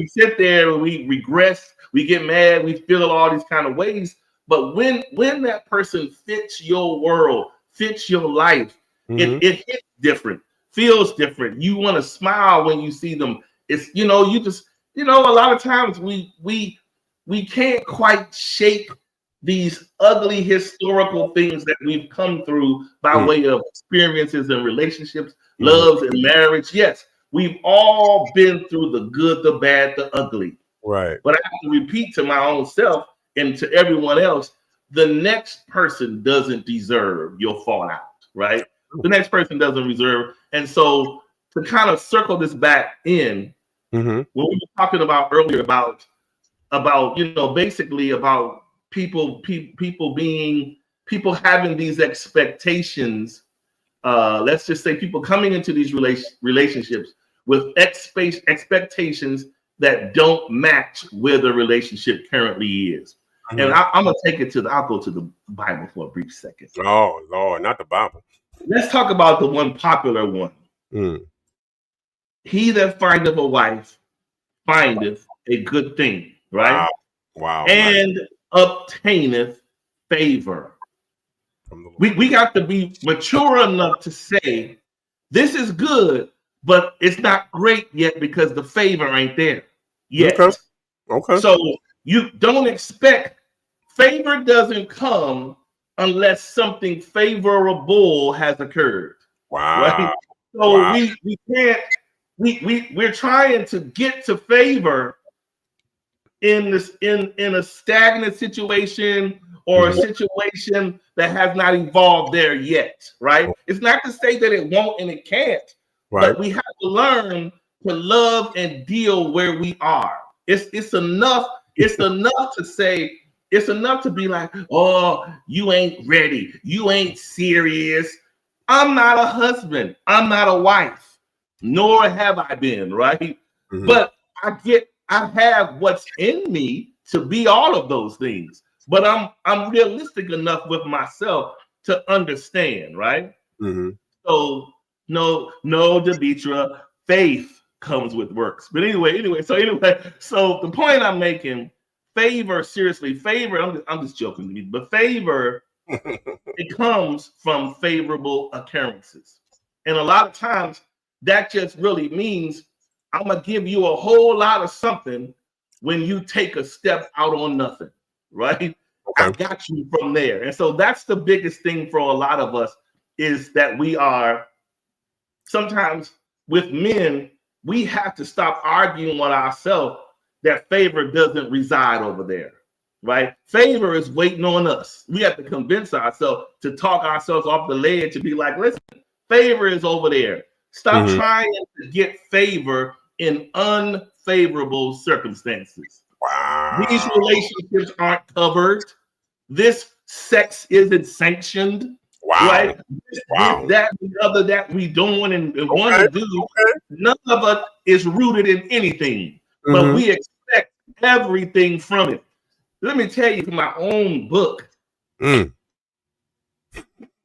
sit there and we regress, we get mad, we feel all these kind of ways. But when that person fits your world, fits your life, it hits different, feels different. You want to smile when you see them. It's, you just, a lot of times we can't quite shake these ugly historical things that we've come through by way of experiences and relationships, loves and marriage. Yes, we've all been through the good, the bad, the ugly. Right. But I have to repeat to my own self and to everyone else, the next person doesn't deserve your fallout, right? The next person doesn't deserve. And so to kind of circle this back in, when we were talking about earlier about basically about people having these expectations, let's just say people coming into these relationships with expectations that don't match where the relationship currently is. And I'm gonna take it I'll go to the Bible for a brief second. Oh Lord, not the Bible. Let's talk about the one popular one. He that findeth a wife findeth a good thing, right? Wow. And obtaineth favor. We got to be mature enough to say, this is good, but it's not great yet because the favor ain't there yet. Okay. So you don't expect, favor doesn't come unless something favorable has occurred. Wow. Right? So we can't, we're trying to get to favor in this in a stagnant situation or a situation that has not evolved there yet, right? It's not to say that it won't and it can't, but we have to learn to love and deal where we are. It's enough to say, it's enough to be like, oh, you ain't ready, you ain't serious. I'm not a husband, I'm not a wife, nor have I been, right? But I have what's in me to be all of those things, but I'm realistic enough with myself to understand, right? So no, Demetra, faith comes with works. But anyway, so the point I'm making, favor, seriously, favor, I'm just joking, but favor, it comes from favorable occurrences. And a lot of times that just really means I'm gonna give you a whole lot of something when you take a step out on nothing, right? I got you from there. And so that's the biggest thing for a lot of us, is that we are sometimes, with men, we have to stop arguing with ourselves that favor doesn't reside over there, right? Favor is waiting on us. We have to convince ourselves to talk ourselves off the ledge to be like, listen, favor is over there. Stop trying to get favor in unfavorable circumstances. Wow. These relationships aren't covered. This sex isn't sanctioned. Right? This, that, the other that we doing and want to do, none of it is rooted in anything. But we expect everything from it. Let me tell you from my own book.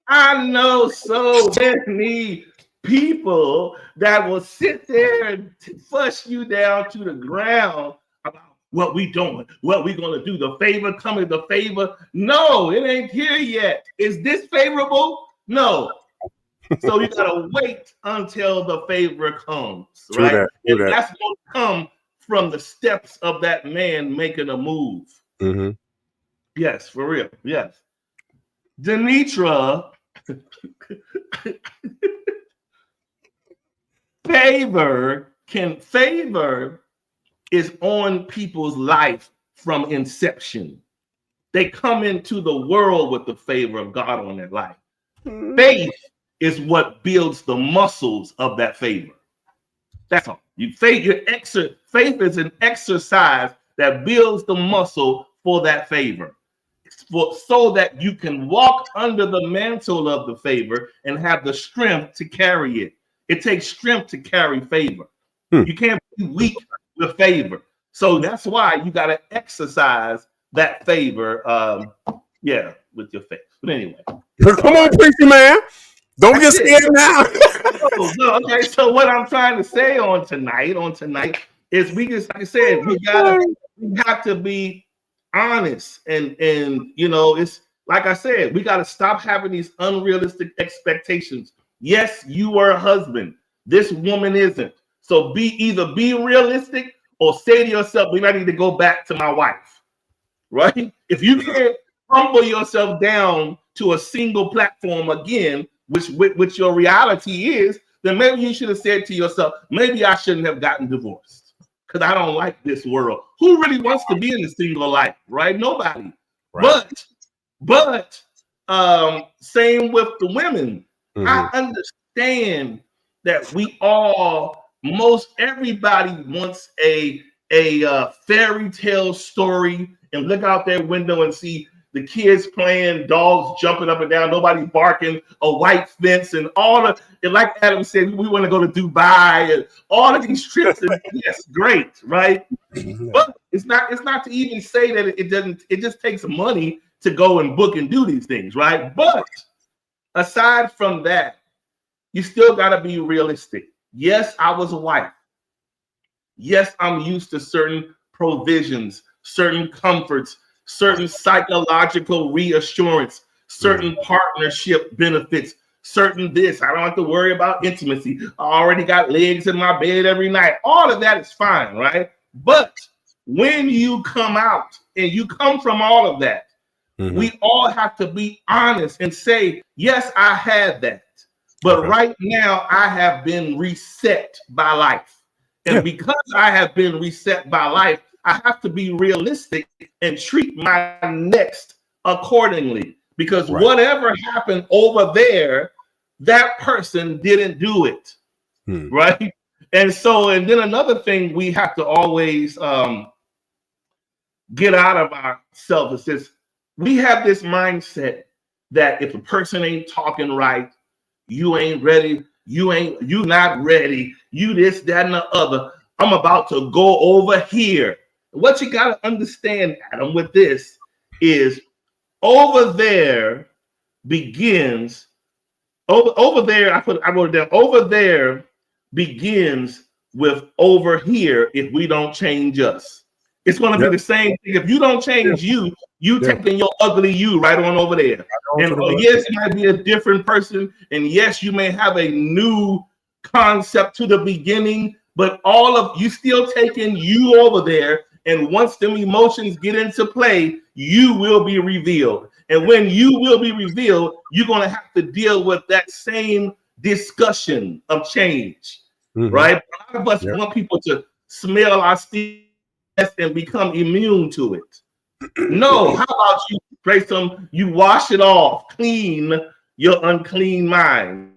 I know so many people that will sit there and fuss you down to the ground about what we doing, what we gonna do, the favor coming, the favor. No, it ain't here yet. Is this favorable? No. So you gotta wait until the favor comes, right? That's gonna come from the steps of that man making a move. Yes, for real. Yes. Demetra, favor is on people's life from inception. They come into the world with the favor of God on their life. Faith is what builds the muscles of that favor. That's all. Faith is an exercise that builds the muscle for that favor, so that you can walk under the mantle of the favor and have the strength to carry it. It takes strength to carry favor. You can't be weak with favor. So that's why you got to exercise that favor, with your faith. But anyway. Come on, preacher man. Don't get scared now. Okay, so what I'm trying to say on tonight is we just, like I said, we have to be honest. And it's like I said, we got to stop having these unrealistic expectations. Yes, you are a husband. This woman isn't. So either be realistic or say to yourself, we might need to go back to my wife, right? If you can't humble yourself down to a single platform again, which your reality is, then maybe you should have said to yourself, maybe I shouldn't have gotten divorced because I don't like this world. Who really wants to be in a single life, right? Nobody. Right. But same with the women. I understand that most everybody wants a fairy tale story and look out their window and see the kids playing, dogs jumping up and down, nobody barking, a white fence, and and like Adam said, we want to go to Dubai and all of these trips. And yes, great, right? But it's not to even say that it just takes money to go and book and do these things, right? But aside from that, you still got to be realistic. Yes, I was a wife. Yes, I'm used to certain provisions, certain comforts, certain psychological reassurance, certain partnership benefits, certain this. I don't have to worry about intimacy. I already got legs in my bed every night. All of that is fine, right? But when you come out and you come from all of that, we all have to be honest and say, yes, I had that. But right now, I have been reset by life. And because I have been reset by life, I have to be realistic and treat my next accordingly. Because whatever happened over there, that person didn't do it. Right? And then another thing we have to always get out of ourselves is this. We have this mindset that if a person ain't talking right, you ain't ready, you not ready, you this, that, and the other. I'm about to go over here. What you got to understand, Adam, with this is over there begins, over there, I wrote it down, over there begins with over here if we don't change us. It's going to be the same thing. If you don't change you taking your ugly you right on over there. And yes, you might be a different person. And yes, you may have a new concept to the beginning, but all of you still taking you over there. And once them emotions get into play, you will be revealed. And when you will be revealed, you're going to have to deal with that same discussion of change, right? A lot of us want people to smell our stink and become immune to it. No, how about you pray you wash it off, clean your unclean mind,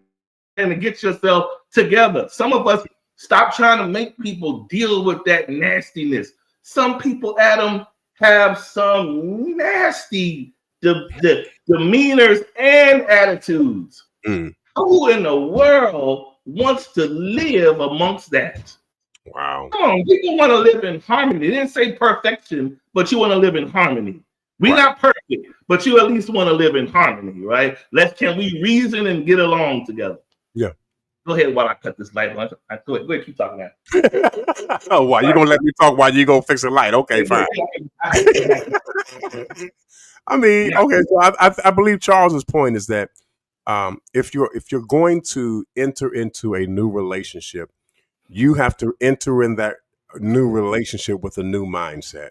and to get yourself together. Some of us stop trying to make people deal with that nastiness. Some people, Adam, have some nasty demeanors and attitudes. Who in the world wants to live amongst that? Wow. Come on, people want to live in harmony. They didn't say perfection, but you want to live in harmony. We're not perfect, but you at least want to live in harmony, right? Can we reason and get along together? Yeah. Go ahead while I cut this light on. Go ahead, keep talking now. Oh, why? You gonna let me talk while you gonna fix the light? Okay, fine. I mean, okay, so I believe Charles's point is that if you're going to enter into a new relationship, you have to enter in that new relationship with a new mindset.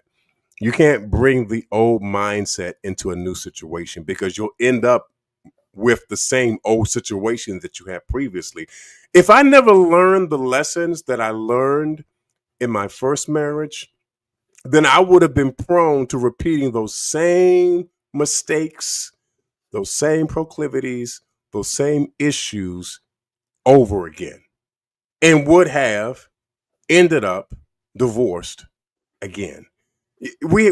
You can't bring the old mindset into a new situation because you'll end up with the same old situation that you had previously. If I never learned the lessons that I learned in my first marriage, then I would have been prone to repeating those same mistakes, those same proclivities, those same issues over again, and would have ended up divorced again. We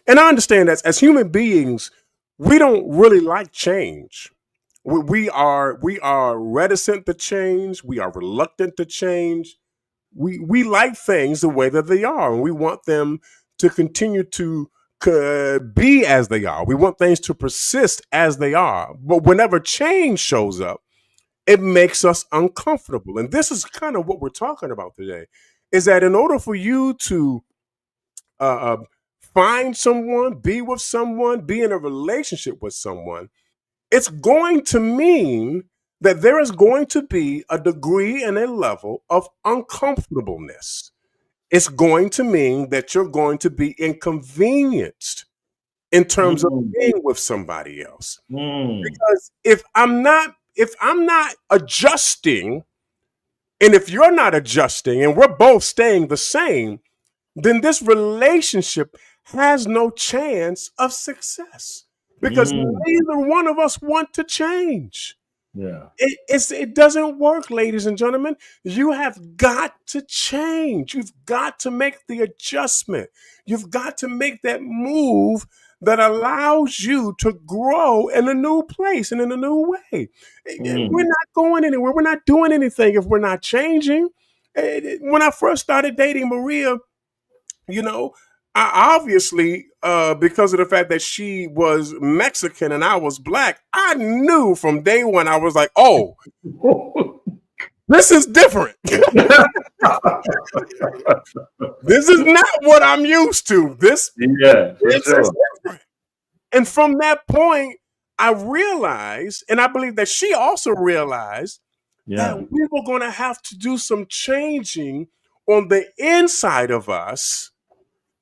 and I understand that as human beings, we don't really like change. We are reticent to change. We are reluctant to change. We like things the way that they are, and we want them to continue to be as they are. We want things to persist as they are. But whenever change shows up, it makes us uncomfortable. And this is kind of what we're talking about today, is that in order for you to find someone, be with someone, be in a relationship with someone, it's going to mean that there is going to be a degree and a level of uncomfortableness. It's going to mean that you're going to be inconvenienced in terms of being with somebody else. Because if I'm not adjusting, and if you're not adjusting, and we're both staying the same, then this relationship has no chance of success because neither one of us want to change. Yeah, it doesn't work, ladies and gentlemen. You have got to change. You've got to make the adjustment. You've got to make that move that allows you to grow in a new place and in a new way. We're not going anywhere. We're not doing anything if we're not changing. When I first started dating Maria, I obviously, because of the fact that she was Mexican and I was black, I knew from day one, I was like, oh, This is different. This is not what I'm used to. This is different. And from that point, I realized, and I believe that she also realized, that we were going to have to do some changing on the inside of us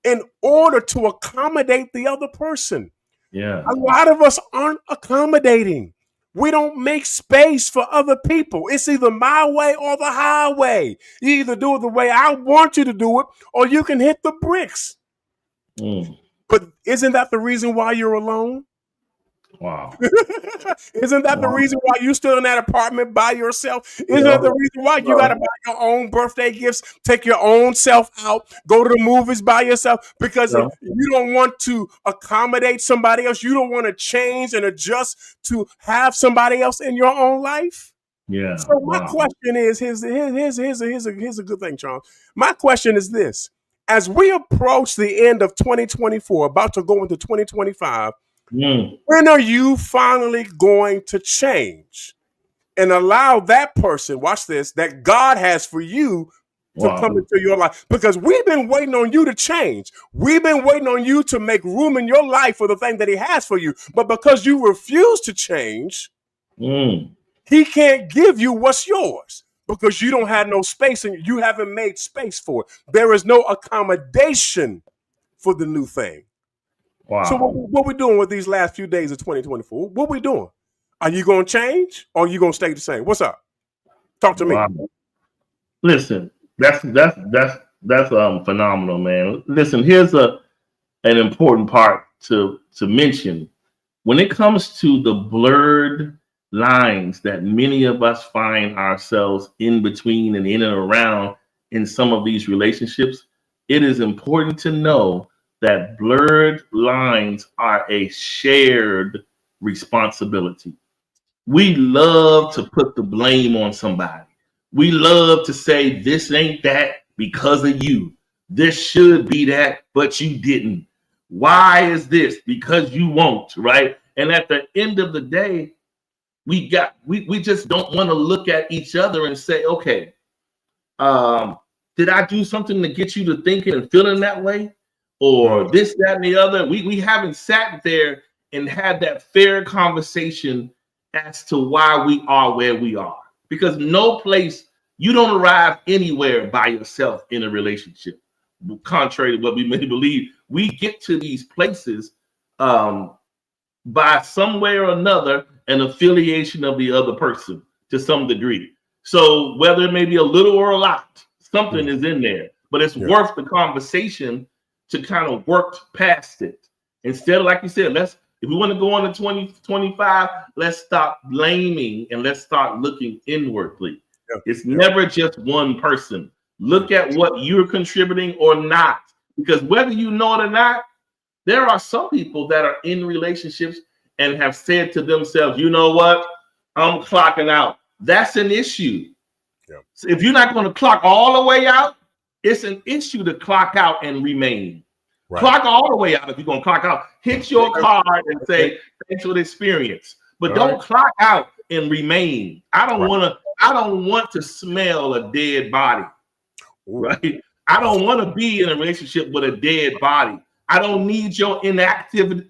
in order to accommodate the other person. Yeah. A lot of us aren't accommodating. We don't make space for other people. It's either my way or the highway. You either do it the way I want you to do it, or you can hit the bricks. But isn't that the reason why you're alone? Wow. Isn't that the reason why you still in that apartment by yourself? Isn't that the reason why you got to buy your own birthday gifts, take your own self out, go to the movies by yourself? Because you don't want to accommodate somebody else. You don't want to change and adjust to have somebody else in your own life. Yeah. So my question is, here's a good thing, Charles. My question is this. As we approach the end of 2024, about to go into 2025, when are you finally going to change and allow that person, watch this, that God has for you to come into your life? Because we've been waiting on you to change. We've been waiting on you to make room in your life for the thing that he has for you. But because you refuse to change, he can't give you what's yours because you don't have no space and you haven't made space for it. There is no accommodation for the new thing. Wow. So what we doing with these last few days of 2024? What we doing? Are you going to change or are you going to stay the same? What's up? Talk to me. Listen, that's phenomenal, man. Listen, here's an important part to mention. When it comes to the blurred lines that many of us find ourselves in between and in and around in some of these relationships, it is important to know that blurred lines are a shared responsibility. We love to put the blame on somebody. We love to say this ain't that because of you. This should be that, but you didn't. Why is this? Because you won't, right? And at the end of the day, we just don't want to look at each other and say, okay, did I do something to get you to thinking and feeling that way? Or this, that, and the other. We haven't sat there and had that fair conversation as to why we are where we are. Because no place, you don't arrive anywhere by yourself in a relationship. Contrary to what we may believe, we get to these places by some way or another an affiliation of the other person to some degree. So whether it may be a little or a lot, something is in there. But it's worth the conversation to kind of work past it. Instead of, like you said, if we want to go on to 2025, let's stop blaming and let's start looking inwardly. It's never just one person. Look at what you're contributing or not. Because whether you know it or not, there are some people that are in relationships and have said to themselves, you know what? I'm clocking out. That's an issue. So if you're not going to clock all the way out, it's an issue to clock out and remain. Clock all the way out if you're going to clock out. Hit your card and say, thanks for the experience. But don't clock out and remain. I don't want to smell a dead body. Right? I don't want to be in a relationship with a dead body. I don't need your inactivity,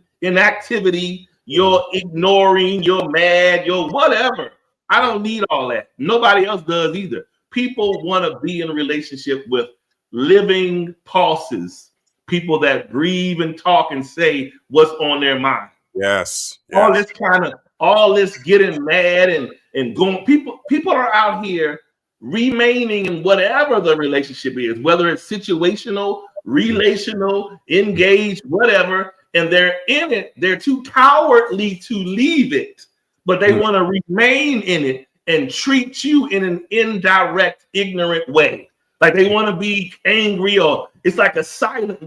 your ignoring, your mad, your whatever. I don't need all that. Nobody else does either. People want to be in a relationship with living pulses, people that breathe and talk and say what's on their mind. Yes. All this getting mad and going. People are out here remaining in whatever the relationship is, whether it's situational, relational, engaged, whatever, and they're in it. They're too cowardly to leave it, but they want to remain in it and treat you in an indirect, ignorant way. Like they want to be angry, or it's like a silence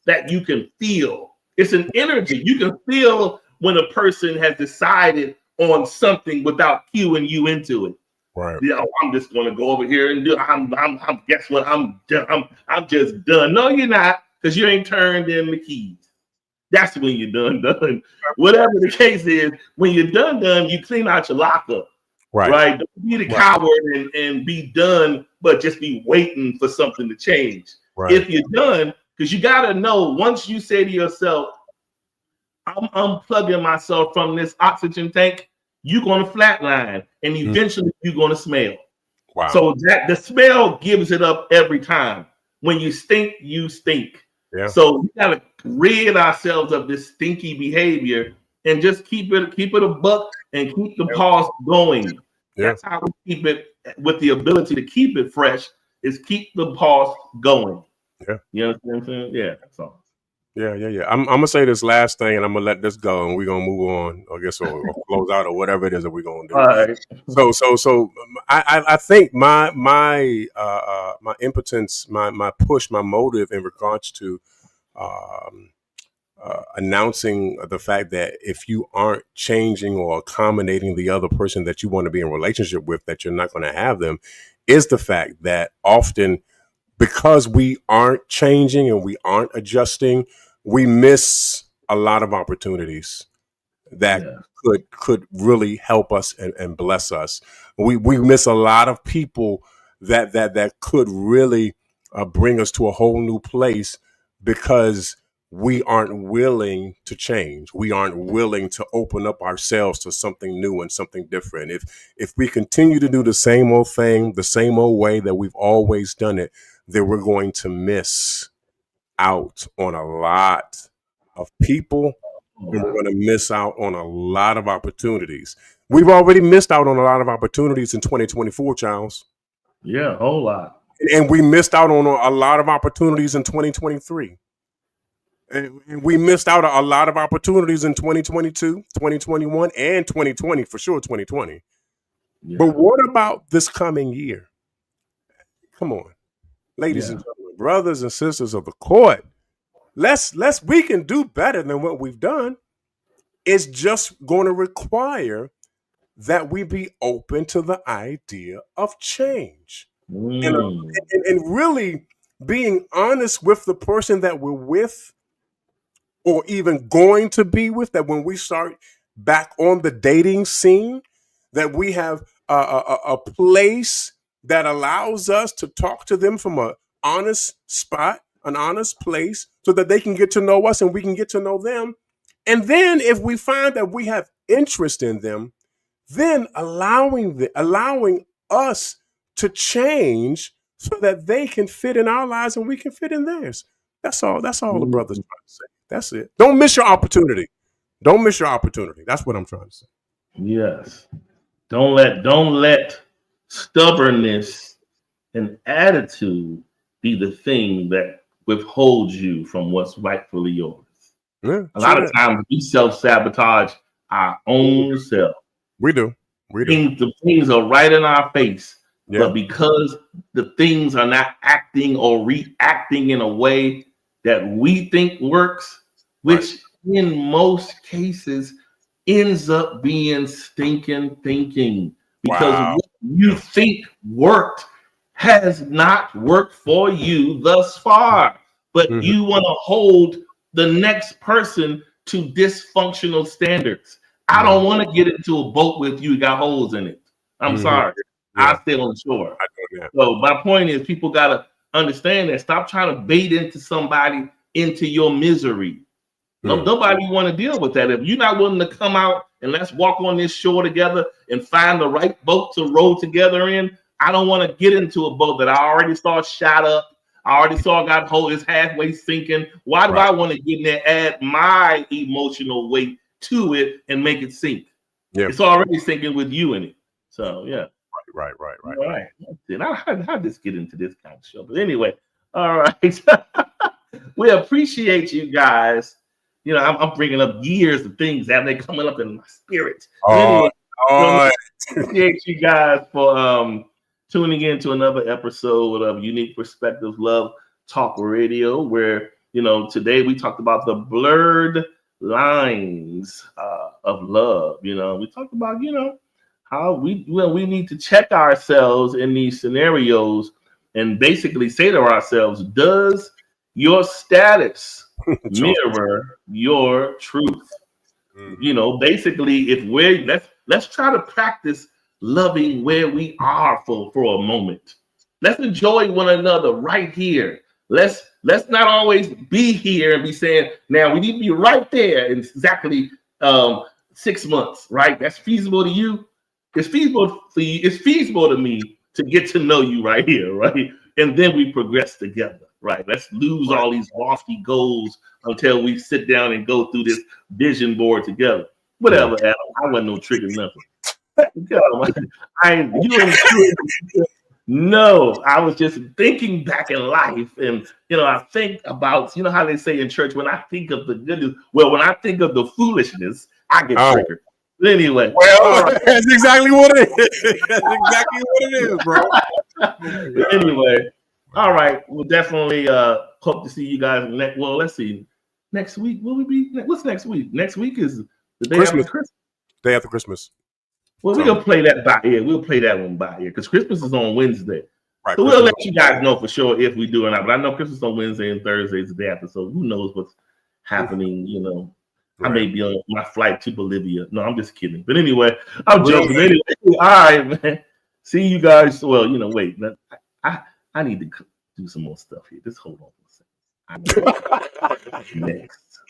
that you can feel. It's an energy. You can feel when a person has decided on something without cueing you into it. Right. Yeah, I'm just going to go over here and do. Guess what? I'm done. I'm just done. No, you're not, because you ain't turned in the keys. That's when you're done. Whatever the case is, when you're done, you clean out your locker. Right? Don't be the coward and be done, but just be waiting for something to change. Right. If you're done, because you got to know, once you say to yourself, I'm unplugging myself from this oxygen tank, you're going to flatline, and eventually you're going to smell. Wow. So that the smell gives it up every time. When you stink, you stink. Yeah. So we got to rid ourselves of this stinky behavior and just keep it a buck and keep the pause going. Yeah. That's how we keep it, with the ability to keep it fresh, is keep the pause going. Yeah. You understand what I'm saying? Yeah, that's all. Yeah. I'm gonna say this last thing, and I'm gonna let this go, and we're gonna move on, I guess, or close out, or whatever it is that we're gonna do. All right. So I think my impotence, my push, my motive in regards to announcing the fact that if you aren't changing or accommodating the other person that you want to be in relationship with, that you're not going to have them, is the fact that often, because we aren't changing and we aren't adjusting, we miss a lot of opportunities that could really help us and bless us. We miss a lot of people that could really bring us to a whole new place, because we aren't willing to change. We aren't willing to open up ourselves to something new and something different. If we continue to do the same old thing, the same old way that we've always done it, then we're going to miss out on a lot of people, and we're going to miss out on a lot of opportunities. We've already missed out on a lot of opportunities in 2024, Charles. Yeah, a whole lot. And we missed out on a lot of opportunities in 2023. And we missed out a lot of opportunities in 2022, 2021, and 2020, for sure, 2020. Yeah. But what about this coming year? Come on, ladies and gentlemen, brothers and sisters of the court, we can do better than what we've done. It's just going to require that we be open to the idea of change. And really being honest with the person that we're with, or even going to be with, that when we start back on the dating scene, that we have a place that allows us to talk to them from an honest spot, an honest place, so that they can get to know us and we can get to know them. And then if we find that we have interest in them, then allowing us to change so that they can fit in our lives and we can fit in theirs. That's all the brother's trying to say. That's it. Don't miss your opportunity. Don't miss your opportunity. That's what I'm trying to say. Yes. Don't let stubbornness and attitude be the thing that withholds you from what's rightfully yours. Yeah, a lot of times we self-sabotage our own self. We do. The things are right in our face. Yeah. But because the things are not acting or reacting in a way that we think works, which in most cases ends up being stinking thinking, because what you think worked has not worked for you thus far, but you want to hold the next person to dysfunctional standards. I don't want to get into a boat with you got holes in it. I'm sorry. I stay on the shore. So my point is, people got to understand that. Stop trying to bait into somebody into your misery. Nobody want to deal with that. If you're not willing to come out and let's walk on this shore together and find the right boat to row together in, I don't want to get into a boat that I already saw shot up. I already saw got hole is halfway sinking. Why do I want to get in there, add my emotional weight to it and make it sink? Yeah. It's already sinking with you in it. So yeah. Right. How this get into this kind of show? But anyway, all right. We appreciate you guys. You know, I'm bringing up years of things that they coming up in my spirit. Anyway, appreciate you guys for tuning in to another episode of Unique Perspectives Love Talk Radio, where, you know, today we talked about the blurred lines of love. You know, we talked about, you know, how we need to check ourselves in these scenarios and basically say to ourselves, does your status mirror your truth? You know, basically, if let's try to practice loving where we are for a moment. Let's enjoy one another right here. Let's not always be here and be saying, now we need to be right there in exactly 6 months, right? That's feasible to you. It's feasible for you. It's feasible to me to get to know you right here, right? And then we progress together, right? Let's lose all these lofty goals until we sit down and go through this vision board together. Whatever, Adam. I wasn't no trigger nothing. No, I was just thinking back in life, and I think about how they say in church, when I think of the goodness, when I think of the foolishness, I get triggered. But anyway, that's exactly what it is. That's exactly what it is, bro. Anyway, all right, we'll definitely hope to see you guys next. Well, let's see. Next week, will we be? What's next week? Next week is the day after Christmas. Day after Christmas. Well, we're gonna play that by ear. We'll play that one by ear because Christmas is on Wednesday. Right. So we'll let you guys know for sure if we do or not. But I know Christmas on Wednesday and Thursday is the day after. So who knows what's happening? I may be on my flight to Bolivia. No, I'm just kidding. But anyway, I'm joking. Anyway, all right, man. See you guys. Well, wait. I need to do some more stuff here. Just hold on for a second. Next.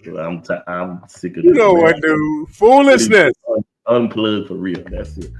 I'm sick of this. What, dude? Foolishness. Unplugged for real. That's it.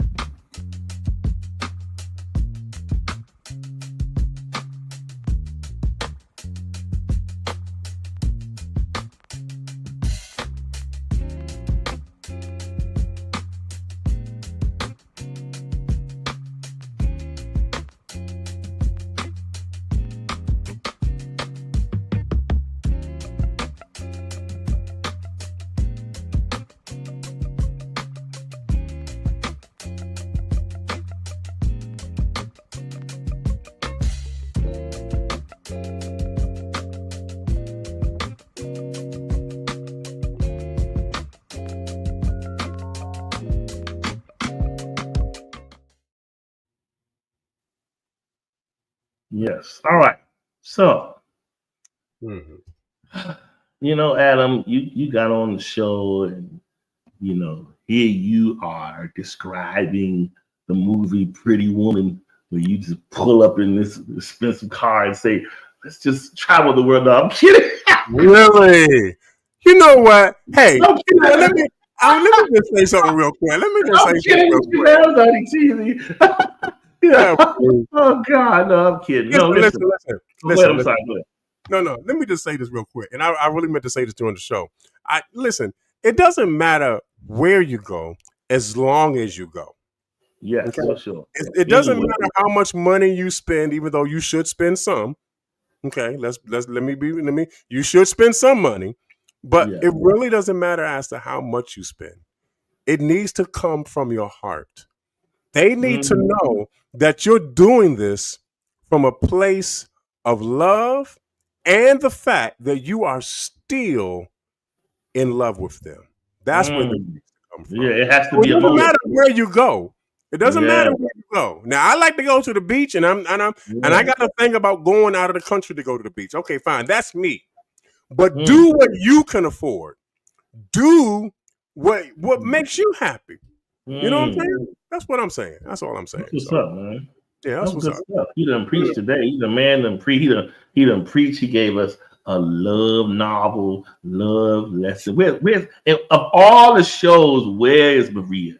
Yes. All right. So, Adam, you got on the show, and here you are describing the movie Pretty Woman, where you just pull up in this expensive car and say, "Let's just travel the world." No, I'm kidding. Really? You know what? Hey, let me just say something real quick. Let me just say something real quick. Yeah. Oh God, no, I'm kidding. Listen. I'm sorry. No. Let me just say this real quick, and I really meant to say this during the show. Listen. It doesn't matter where you go, as long as you go. Yeah, okay? For sure. It doesn't matter how much money you spend, even though you should spend some. Okay, you should spend some money, but it really doesn't matter as to how much you spend. It needs to come from your heart. They need to know that you're doing this from a place of love and the fact that you are still in love with them. That's where it needs to come from. Yeah, it has to be. It doesn't matter where you go. It doesn't matter where you go. Now, I like to go to the beach, and I got a thing about going out of the country to go to the beach. Okay, fine, that's me. But do what you can afford. Do what makes you happy. You know what I'm saying? That's what I'm saying. That's all I'm saying. What's up, man? Yeah, that's what's up. Stuff. He done preached today. He's a man done preach. He done preach. He gave us a love novel, love lesson. Where of all the shows, where is Maria?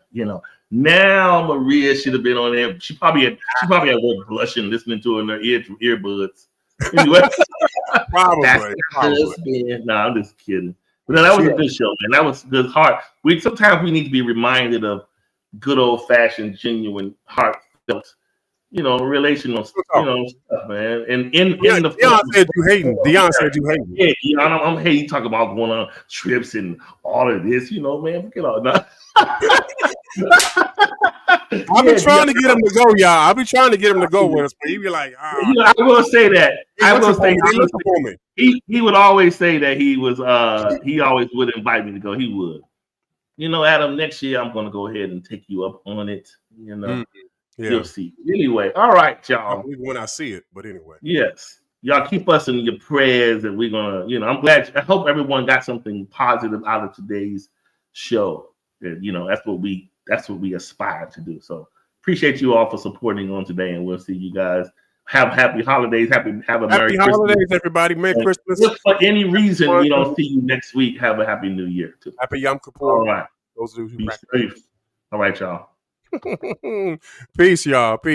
Now Maria should have been on there. She probably had work blushing, listening to her in her earbuds. Anyway, probably. No, I'm just kidding. But that was a good show, man. That was good heart. Sometimes we need to be reminded of good old fashioned, genuine, heartfelt, relational, stuff, man. And Deion said you hating. Deion said you hating. Yeah, Deion, I'm hating. Talking about going on trips and all of this, man. Forget all that. I've been trying to get him to go, y'all. I've been trying to get him to go with us, but he be like, I will say that. He would always say that he was. He always would invite me to go. He would. Adam, next year I'm going to go ahead and take you up on it. You'll see. Anyway, all right, y'all. When I see it, but anyway. Yes. Y'all keep us in your prayers, and we're going to, I'm glad. I hope everyone got something positive out of today's show. And, that's what we aspire to do. So appreciate you all for supporting on today, and we'll see you guys. Have happy holidays. Have a Merry Happy Christmas. holidays, everybody. Merry Christmas. If for any reason we don't see you next week, have a Happy New Year too. Happy Yom Kippur. All right. Those who Be safe. All right, y'all. Peace, y'all. Peace.